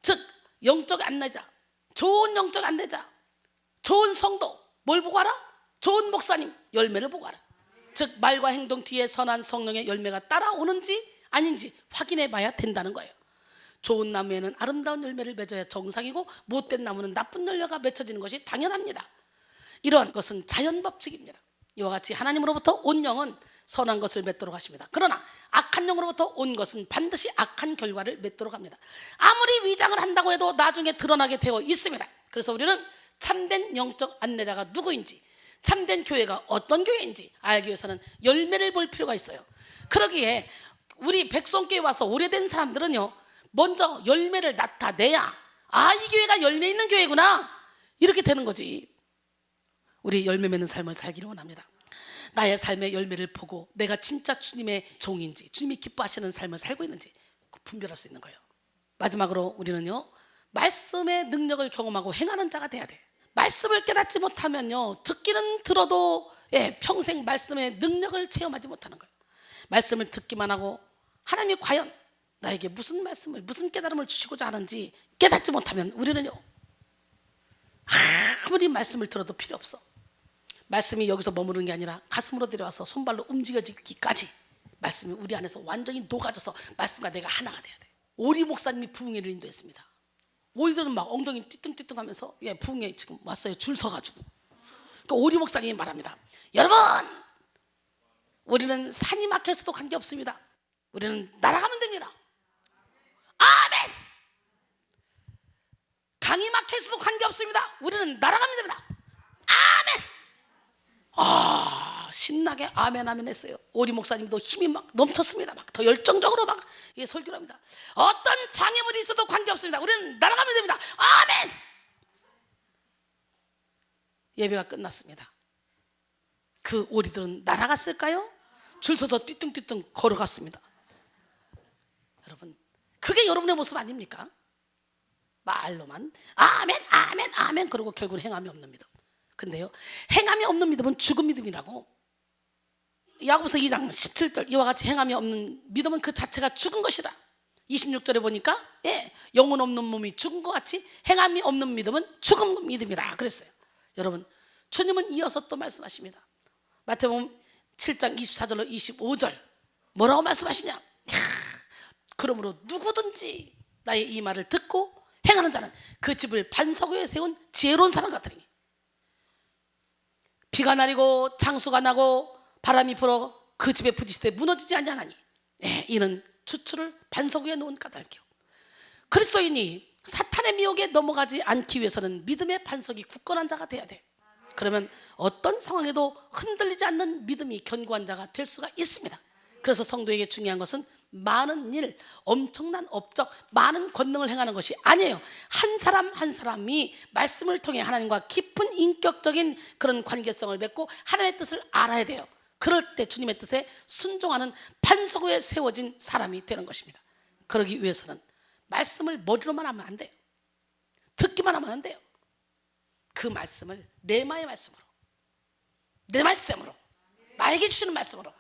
즉 영적 안내자, 좋은 영적 안내자, 좋은 성도 뭘 보고 알아? 좋은 목사님 열매를 보고 알아. 즉 말과 행동 뒤에 선한 성령의 열매가 따라오는지 아닌지 확인해 봐야 된다는 거예요. 좋은 나무에는 아름다운 열매를 맺어야 정상이고 못된 나무는 나쁜 열매가 맺혀지는 것이 당연합니다. 이러한 것은 자연 법칙입니다. 이와 같이 하나님으로부터 온 영은 선한 것을 맺도록 하십니다. 그러나 악한 영으로부터 온 것은 반드시 악한 결과를 맺도록 합니다. 아무리 위장을 한다고 해도 나중에 드러나게 되어 있습니다. 그래서 우리는 참된 영적 안내자가 누구인지, 참된 교회가 어떤 교회인지 알기 위해서는 열매를 볼 필요가 있어요. 그러기에 우리 백성교회 와서 오래된 사람들은요, 먼저 열매를 나타내야 이 교회가 열매 있는 교회구나 이렇게 되는 거지. 우리 열매 맺는 삶을 살기를 원합니다. 나의 삶의 열매를 보고 내가 진짜 주님의 종인지, 주님이 기뻐하시는 삶을 살고 있는지 분별할 수 있는 거예요. 마지막으로 우리는요, 말씀의 능력을 경험하고 행하는 자가 돼야 돼. 말씀을 깨닫지 못하면요, 듣기는 들어도 평생 말씀의 능력을 체험하지 못하는 거예요. 말씀을 듣기만 하고 하나님이 과연 나에게 무슨 말씀을, 무슨 깨달음을 주시고자 하는지 깨닫지 못하면 우리는요, 아무리 말씀을 들어도 필요 없어. 말씀이 여기서 머무르는 게 아니라 가슴으로 내려와서 손발로 움직여지기까지 말씀이 우리 안에서 완전히 녹아져서 말씀과 내가 하나가 돼야 돼. 오리 목사님이 부흥회를 인도했습니다. 오리들은 막 엉덩이 띠뚱띠뚱 하면서 부흥회 지금 왔어요. 줄 서가지고. 그러니까 오리 목사님이 말합니다. 여러분, 우리는 산이 막혀서도 관계없습니다. 우리는 날아가면 됩니다. 아멘. 강이 막혀서도 관계없습니다. 우리는 날아가면 됩니다. 아멘. 신나게 아멘 아멘 했어요. 오리 목사님도 힘이 막 넘쳤습니다. 막 더 열정적으로 막 설교를 합니다. 어떤 장애물이 있어도 관계없습니다. 우리는 날아가면 됩니다. 아멘. 예배가 끝났습니다. 그 오리들은 날아갔을까요? 줄 서서 띠뚱띠뚱 걸어갔습니다. 여러분, 그게 여러분의 모습 아닙니까? 말로만 아멘 아멘 아멘 그러고 결국은 행함이 없는 믿음. 근데요, 행함이 없는 믿음은 죽은 믿음이라고. 야고보서 2장 17절 이와 같이 행함이 없는 믿음은 그 자체가 죽은 것이라. 26절에 보니까 영혼 없는 몸이 죽은 것 같이 행함이 없는 믿음은 죽은 믿음이라 그랬어요. 여러분, 주님은 이어서 또 말씀하십니다. 마태복음 7장 24절로 25절 뭐라고 말씀하시냐? 그러므로 누구든지 나의 이 말을 듣고 행하는 자는 그 집을 반석 위에 세운 지혜로운 사람 같으니 비가 내리고 장수가 나고 바람이 불어 그 집에 부딪힐 때 무너지지 아니하나니 이는 추추를 반석 위에 놓은 까닭이요. 그리스도인이 사탄의 미혹에 넘어가지 않기 위해서는 믿음의 반석이 굳건한 자가 돼야 돼. 그러면 어떤 상황에도 흔들리지 않는 믿음이 견고한 자가 될 수가 있습니다. 그래서 성도에게 중요한 것은 많은 일, 엄청난 업적, 많은 권능을 행하는 것이 아니에요. 한 사람 한 사람이 말씀을 통해 하나님과 깊은 인격적인 그런 관계성을 맺고 하나님의 뜻을 알아야 돼요. 그럴 때 주님의 뜻에 순종하는 반석 위에 세워진 사람이 되는 것입니다. 그러기 위해서는 말씀을 머리로만 하면 안 돼요. 듣기만 하면 안 돼요. 그 말씀을 레마의 말씀으로, 내 말씀으로, 나에게 주시는 말씀으로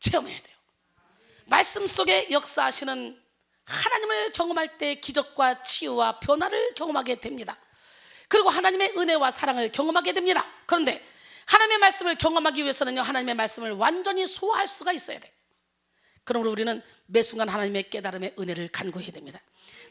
체험해야 돼요. 말씀 속에 역사하시는 하나님을 경험할 때 기적과 치유와 변화를 경험하게 됩니다. 그리고 하나님의 은혜와 사랑을 경험하게 됩니다. 그런데 하나님의 말씀을 경험하기 위해서는요, 하나님의 말씀을 완전히 소화할 수가 있어야 돼요. 그러므로 우리는 매 순간 하나님의 깨달음의 은혜를 간구해야 됩니다.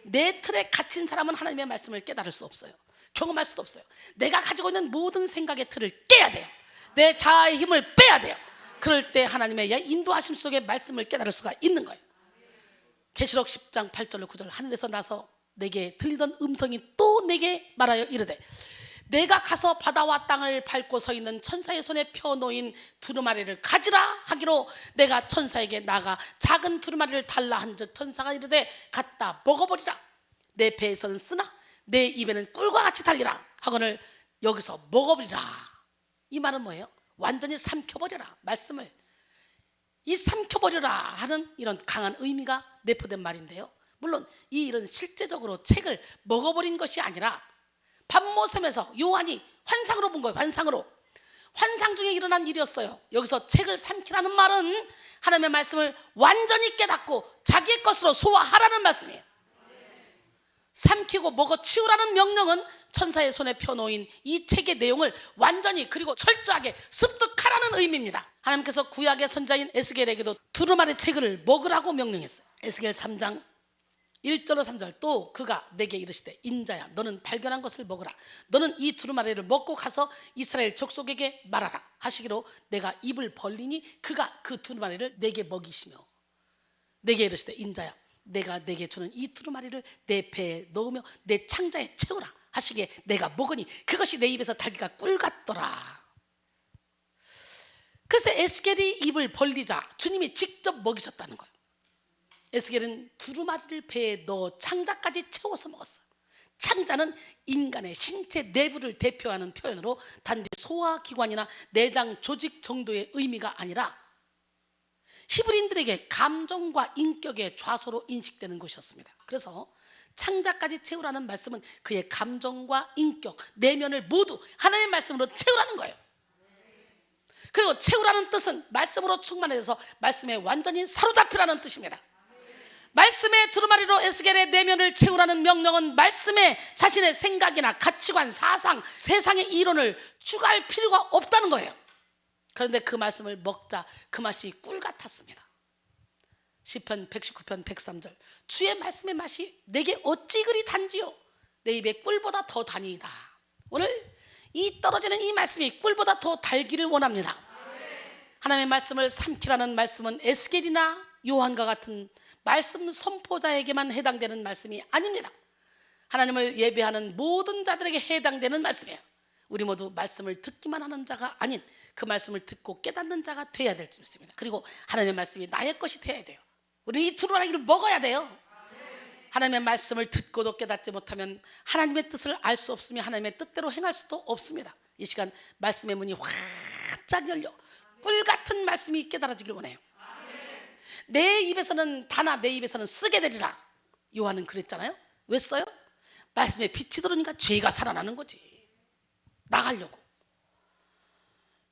내 틀에 갇힌 사람은 하나님의 말씀을 깨달을 수 없어요. 경험할 수도 없어요. 내가 가지고 있는 모든 생각의 틀을 깨야 돼요. 내 자아의 힘을 빼야 돼요. 그럴 때 하나님의 인도하심 속에 말씀을 깨달을 수가 있는 거예요. 계시록 10장 8절로 9절, 하늘에서 나서 내게 들리던 음성이 또 내게 말하여 이르되, 내가 가서 바다와 땅을 밟고 서 있는 천사의 손에 펴놓인 두루마리를 가지라 하기로 내가 천사에게 나가 작은 두루마리를 달라 한즉 천사가 이르되 갖다 먹어버리라. 내 배에서는 쓰나 내 입에는 꿀과 같이 달리라 하거늘 여기서 먹어버리라. 이 말은 뭐예요? 완전히 삼켜버려라. 말씀을 이 삼켜버려라 하는 이런 강한 의미가 내포된 말인데요, 물론 이런 실제적으로 책을 먹어버린 것이 아니라 밤모섬에서 요한이 환상으로 본 거예요. 환상 중에 일어난 일이었어요. 여기서 책을 삼키라는 말은 하나님의 말씀을 완전히 깨닫고 자기의 것으로 소화하라는 말씀이에요. 삼키고 먹어치우라는 명령은 천사의 손에 펴놓인 이 책의 내용을 완전히 그리고 철저하게 습득하라는 의미입니다. 하나님께서 구약의 선자인 에스겔에게도 두루마리 책을 먹으라고 명령했어요. 에스겔 3장 1절로 3절, 또 그가 내게 이르시되 인자야 너는 발견한 것을 먹으라. 너는 이 두루마리를 먹고 가서 이스라엘 족속에게 말하라 하시기로 내가 입을 벌리니 그가 그 두루마리를 내게 먹이시며 내게 이르시되 인자야 내가 내게 주는 이 두루마리를 내 배에 넣으며 내 창자에 채우라 하시기에 내가 먹으니 그것이 내 입에서 달기가 꿀 같더라. 그래서 에스겔이 입을 벌리자 주님이 직접 먹이셨다는 거예요. 에스겔은 두루마리를 배에 넣어 창자까지 채워서 먹었어요. 창자는 인간의 신체 내부를 대표하는 표현으로 단지 소화기관이나 내장 조직 정도의 의미가 아니라 히브리인들에게 감정과 인격의 좌소로 인식되는 것이었습니다. 그래서 창자까지 채우라는 말씀은 그의 감정과 인격, 내면을 모두 하나님의 말씀으로 채우라는 거예요. 그리고 채우라는 뜻은 말씀으로 충만해서 말씀에 완전히 사로잡히라는 뜻입니다. 말씀의 두루마리로 에스겔의 내면을 채우라는 명령은 말씀에 자신의 생각이나 가치관, 사상, 세상의 이론을 추가할 필요가 없다는 거예요. 그런데 그 말씀을 먹자 그 맛이 꿀 같았습니다. 시편 119편 103절, 주의 말씀의 맛이 내게 어찌 그리 단지요 내 입에 꿀보다 더 다니이다. 오늘 이 떨어지는 이 말씀이 꿀보다 더 달기를 원합니다. 하나님의 말씀을 삼키라는 말씀은 에스겔이나 요한과 같은 말씀 선포자에게만 해당되는 말씀이 아닙니다. 하나님을 예배하는 모든 자들에게 해당되는 말씀이에요. 우리 모두 말씀을 듣기만 하는 자가 아닌 그 말씀을 듣고 깨닫는 자가 돼야 될 줄 믿습니다. 그리고 하나님의 말씀이 나의 것이 돼야 돼요. 우리는 이 두루마리를 먹어야 돼요. 하나님의 말씀을 듣고도 깨닫지 못하면 하나님의 뜻을 알 수 없으며 하나님의 뜻대로 행할 수도 없습니다. 이 시간 말씀의 문이 활짝 열려 꿀 같은 말씀이 깨달아지길 원해요. 내 입에서는 다나 내 입에서는 쓰게 되리라. 요한은 그랬잖아요. 왜 써요? 말씀에 빛이 들어오니까 죄가 살아나는 거지. 나가려고.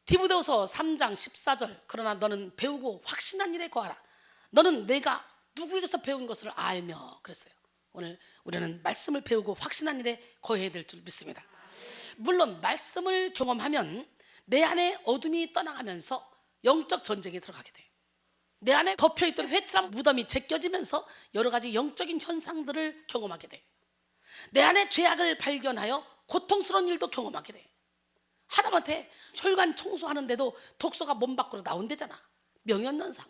디모데후서 3장 14절, 그러나 너는 배우고 확신한 일에 거하라. 너는 내가 누구에게서 배운 것을 알며 그랬어요. 오늘 우리는 말씀을 배우고 확신한 일에 거해야 될 줄 믿습니다. 물론 말씀을 경험하면 내 안에 어둠이 떠나가면서 영적 전쟁에 들어가게 돼요. 내 안에 덮여있던 회칠한 무덤이 제껴지면서 여러 가지 영적인 현상들을 경험하게 돼요. 내 안에 죄악을 발견하여 고통스러운 일도 경험하게 돼요. 하다못해 혈관 청소하는데도 독소가 몸 밖으로 나온대잖아. 명현현상.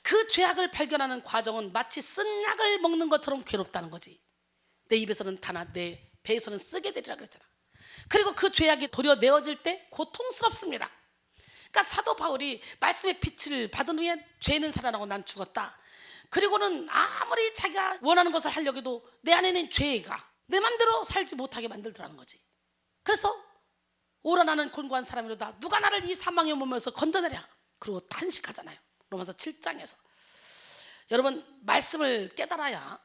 그 죄악을 발견하는 과정은 마치 쓴 약을 먹는 것처럼 괴롭다는 거지. 내 입에서는 다나 내 배에서는 쓰게 되리라 그랬잖아. 그리고 그 죄악이 도려내어질 때 고통스럽습니다. 그러니까 사도 바울이 말씀의 빛을 받은 후에 죄는 살아나고 난 죽었다. 그리고는 아무리 자기가 원하는 것을 하려고 해도 내 안에 있는 죄가 내 맘대로 살지 못하게 만들더라는 거지. 그래서 오라 나는 곤고한 사람이로다. 누가 나를 이 사망의 몸에서 건져내랴. 그리고 탄식하잖아요. 로마서 7장에서. 여러분, 말씀을 깨달아야,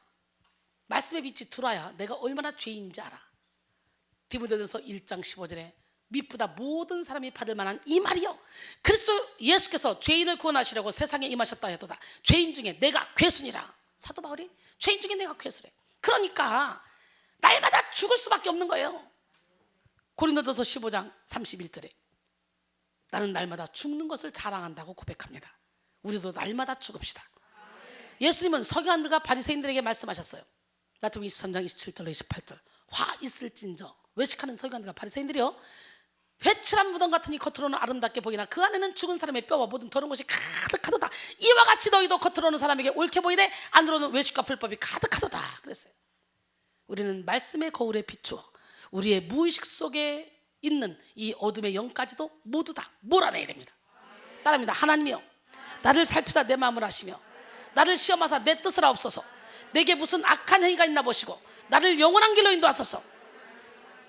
말씀의 빛이 들어야 내가 얼마나 죄인인지 알아. 디모데전서 1장 15절에 미쁘다 모든 사람이 받을 만한 이 말이요, 그리스도 예수께서 죄인을 구원하시려고 세상에 임하셨다 해도다. 죄인 중에 내가 괴순이라. 사도 바울이 죄인 중에 내가 괴수래. 그러니까 날마다 죽을 수밖에 없는 거예요. 고린도전서 15장 31절에 나는 날마다 죽는 것을 자랑한다고 고백합니다. 우리도 날마다 죽읍시다. 예수님은 서기관들과 바리새인들에게 말씀하셨어요. 마태복음 23장 27절로 28절. 화 있을진저, 외식하는 서기관들과 바리새인들이요, 회칠한 무덤 같으니 겉으로는 아름답게 보이나 그 안에는 죽은 사람의 뼈와 모든 더러운 것이 가득하도다. 이와 같이 너희도 겉으로는 사람에게 옳게 보이되 안으로는 외식과 불법이 가득하도다 그랬어요. 우리는 말씀의 거울에 비추어 우리의 무의식 속에 있는 이 어둠의 영까지도 모두 다 몰아내야 됩니다. 따라합니다. 하나님이여, 나를 살피사 내 마음을 아시며 나를 시험하사 내 뜻을 하옵소서. 내게 무슨 악한 행위가 있나 보시고 나를 영원한 길로 인도하소서.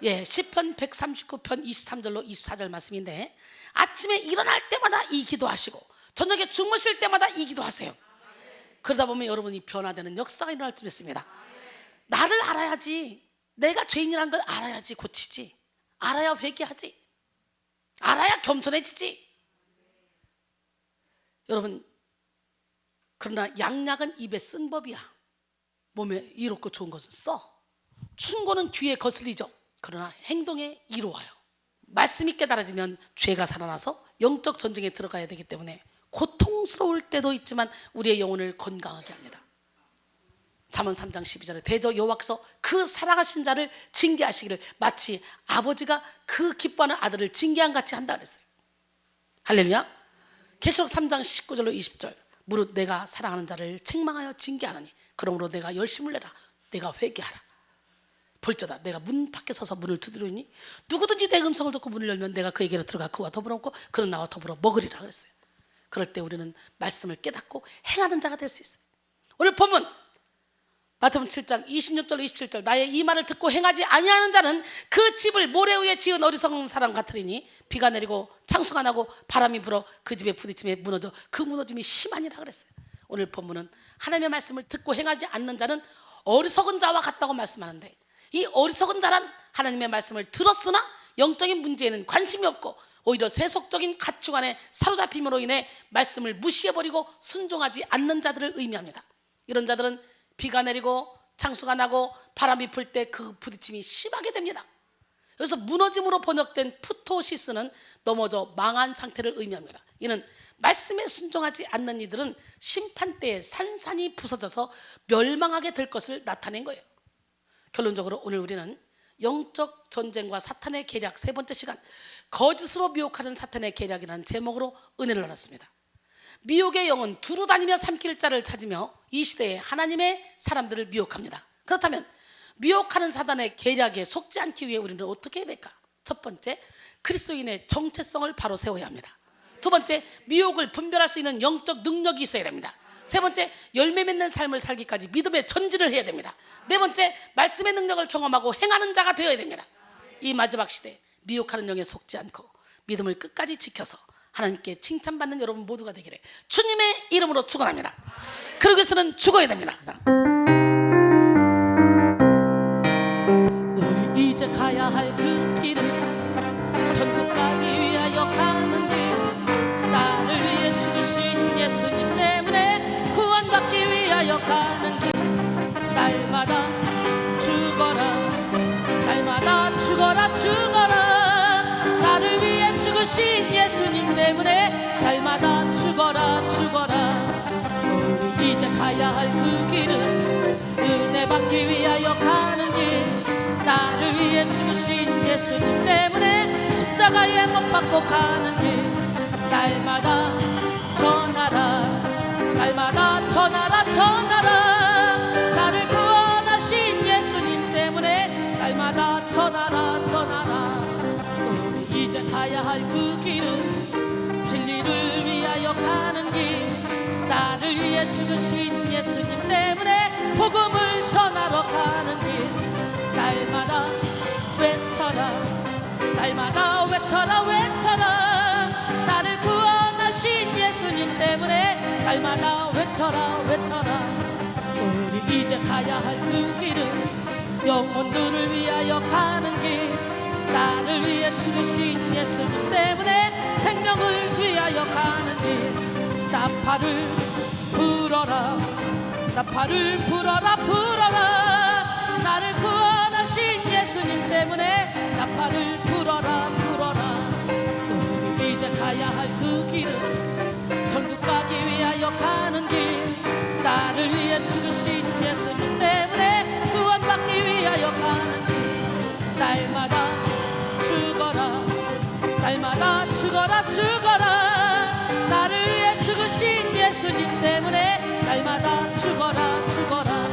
시편 139편 23절로 24절 말씀인데, 아침에 일어날 때마다 이 기도하시고 저녁에 주무실 때마다 이 기도하세요. 그러다 보면 여러분이 변화되는 역사가 일어날 줄 믿습니다. 나를 알아야지, 내가 죄인이라는 걸 알아야지 고치지, 알아야 회개하지, 알아야 겸손해지지. 여러분, 그러나 양약은 입에 쓴 법이야. 몸에 이롭고 좋은 것은 써. 충고는 귀에 거슬리죠. 그러나 행동에 이로와요. 말씀이 깨달아지면 죄가 살아나서 영적 전쟁에 들어가야 되기 때문에 고통스러울 때도 있지만 우리의 영혼을 건강하게 합니다. 잠언 3장 12절에 대저 여호와께서 그 사랑하신 자를 징계하시기를 마치 아버지가 그 기뻐하는 아들을 징계한 같이 한다 그랬어요. 할렐루야. 계시록 3장 19절로 20절. 무릇 내가 사랑하는 자를 책망하여 징계하노니 그러므로 내가 열심을 내라. 내가 회개하라. 볼저다 내가 문 밖에 서서 문을 두드리니 누구든지 내 음성을 듣고 문을 열면 내가 그에게로 들어가 그와 더불어 먹고 그는 나와 더불어 먹으리라 그랬어요. 그럴 때 우리는 말씀을 깨닫고 행하는 자가 될 수 있어요. 오늘 본문 마태복음 7장 26절로 27절. 나의 이 말을 듣고 행하지 아니하는 자는 그 집을 모래 위에 지은 어리석은 사람 같으리니 비가 내리고 창수가 나고 바람이 불어 그 집에 부딪힘에 무너져 그 무너짐이 심하니라 그랬어요. 오늘 본문은 하나님의 말씀을 듣고 행하지 않는 자는 어리석은 자와 같다고 말씀하는데, 이 어리석은 자란 하나님의 말씀을 들었으나 영적인 문제에는 관심이 없고 오히려 세속적인 가치관에 사로잡힘으로 인해 말씀을 무시해버리고 순종하지 않는 자들을 의미합니다. 이런 자들은 비가 내리고 창수가 나고 바람이 불 때 그 부딪힘이 심하게 됩니다. 그래서 무너짐으로 번역된 푸토시스는 넘어져 망한 상태를 의미합니다. 이는 말씀에 순종하지 않는 이들은 심판때에 산산이 부서져서 멸망하게 될 것을 나타낸 거예요. 결론적으로 오늘 우리는 영적 전쟁과 사탄의 계략 세 번째 시간, 거짓으로 미혹하는 사탄의 계략이라는 제목으로 은혜를 나눴습니다. 미혹의 영은 두루 다니며 삼킬 자를 찾으며 이 시대에 하나님의 사람들을 미혹합니다. 그렇다면 미혹하는 사단의 계략에 속지 않기 위해 우리는 어떻게 해야 될까? 첫 번째, 그리스도인의 정체성을 바로 세워야 합니다. 두 번째, 미혹을 분별할 수 있는 영적 능력이 있어야 됩니다. 세 번째, 열매 맺는 삶을 살기까지 믿음의 전진을 해야 됩니다. 네 번째, 말씀의 능력을 경험하고 행하는 자가 되어야 됩니다. 이 마지막 시대 미혹하는 영에 속지 않고 믿음을 끝까지 지켜서 하나님께 칭찬받는 여러분 모두가 되기를 주님의 이름으로 축원합니다. 그러기 위해서는 죽어야 됩니다. 우리 이제 가야 할 그 길은 천국 가기 위하여 가는 길, 나를 위해 죽으신 예수님 때문에 구원받기 위하여 가는 길, 날마다 죽어라 날마다 죽어라 죽어라, 나를 위해 죽으신 예수님 때문에 날마다 죽어라 죽어라. 우리 이제 가야 할 그 길은 은혜 받기 위하여 가는 길, 나를 위해 죽으신 예수님 때문에 십자가에 못 박고 가는 길, 날마다 전하라 날마다 전하라 전하라, 나를 구원하신 예수님 때문에 날마다 전하라 전하라. 우리 이제 가야 할 그 길은 진리를 위하여 가는 길, 나를 위해 죽으신 예수님 때문에 복음을 전하러 가는 길, 날마다 외쳐라 날마다 외쳐라 외쳐라, 나를 구원하신 예수님 때문에 날마다 외쳐라 외쳐라. 우리 이제 가야 할 그 길은 영혼들을 위하여 가는 길, 나를 위해 죽으신 예수님 때문에 생명을 위하여 가는 길, 나팔을 불어라 나팔을 불어라 불어라, 나를 구원하신 구원하신 예수님 때문에 나팔을 불어라 불어라. 우리 이제 가야 할 그 길은 천국 가기 위하여 가는 길. 나를 위해 죽으신 예수님 때문에 구원받기 위하여 가는 길. 날마다 죽어라 날마다 죽어라 죽어라. 나를 위해 죽으신 예수님 때문에 날마다 죽어라 죽어라.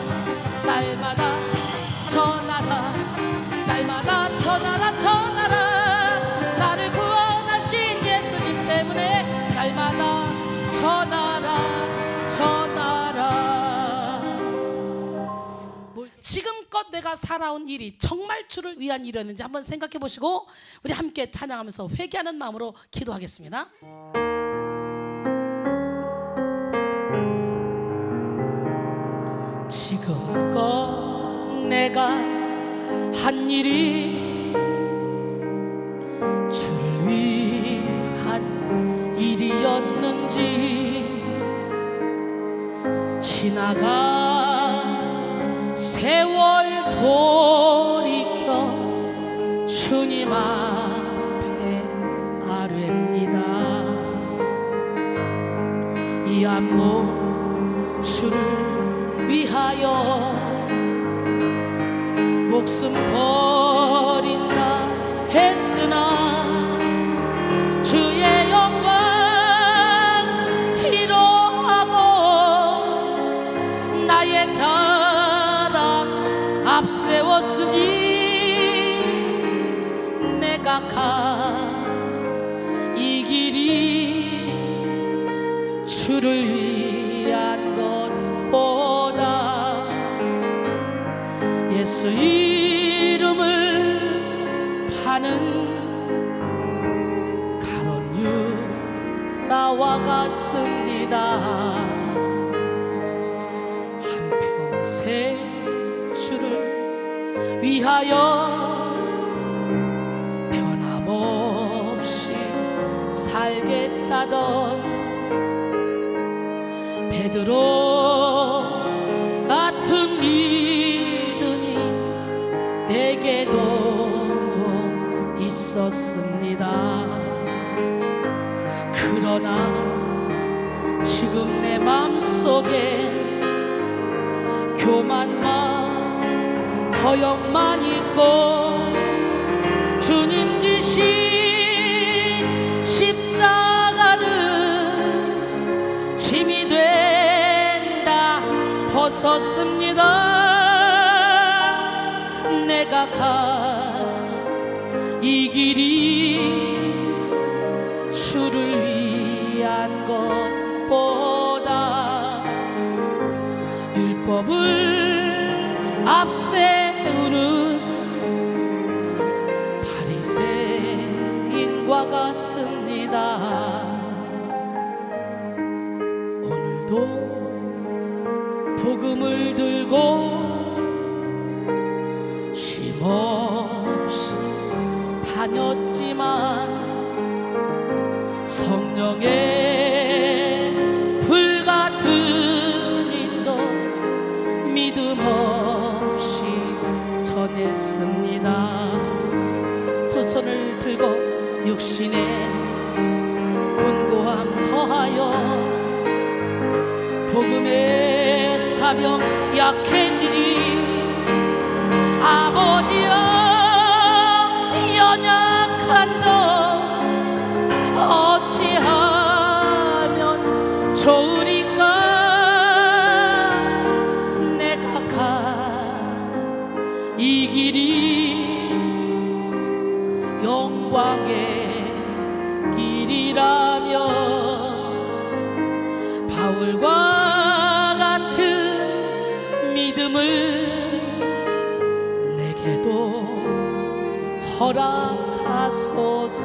날마다 전하라 날마다 전하라 전하라. 나를 구원하신 예수님 때문에 날마다 전하라 전하라. 지금껏 내가 살아온 일이 정말 주를 위한 일이었는지 한번 생각해 보시고 우리 함께 찬양하면서 회개하는 마음으로 기도하겠습니다. 지금껏 내가 한 일이 주를 위한 일이었는지, 지나간 세월 돌이켜 주님 앞에 아뢰옵니다. 이 한 몸 주를 위하여 목숨 버린다 했으나 주의 영광 뒤로하고 나의 자랑 앞세웠으니 내가 간 이 길이 주를 위한 것보다 예수 이름을 파는 가론유 나와 같습니다. 한평생 주를 위하여 변함없이 살겠다던 베드로 같은 믿음이 내게도 있었습니다. 그러나 지금 내 맘속에 교만만 허영만 있고 주님 지신 십자가는 짐이 된다 벗었습니다. 내가 가는 이 길이 주를 위한 것보다 율법을 앞세우는 바리새인과 같습니다. 오늘도 복음을 들고 쉼없이 다녔지만 성령의 불같은 인도 믿음 없이 전했습니다. 두 손을 들고 육신의 곤고함 더하여 복음의 사명 약해지니 아버지여 연약한 저 어찌하면 좋으리까. 내가 간 이 길이 영광의 길이라며 바울과 같은 믿음을 내게도 허락하소서.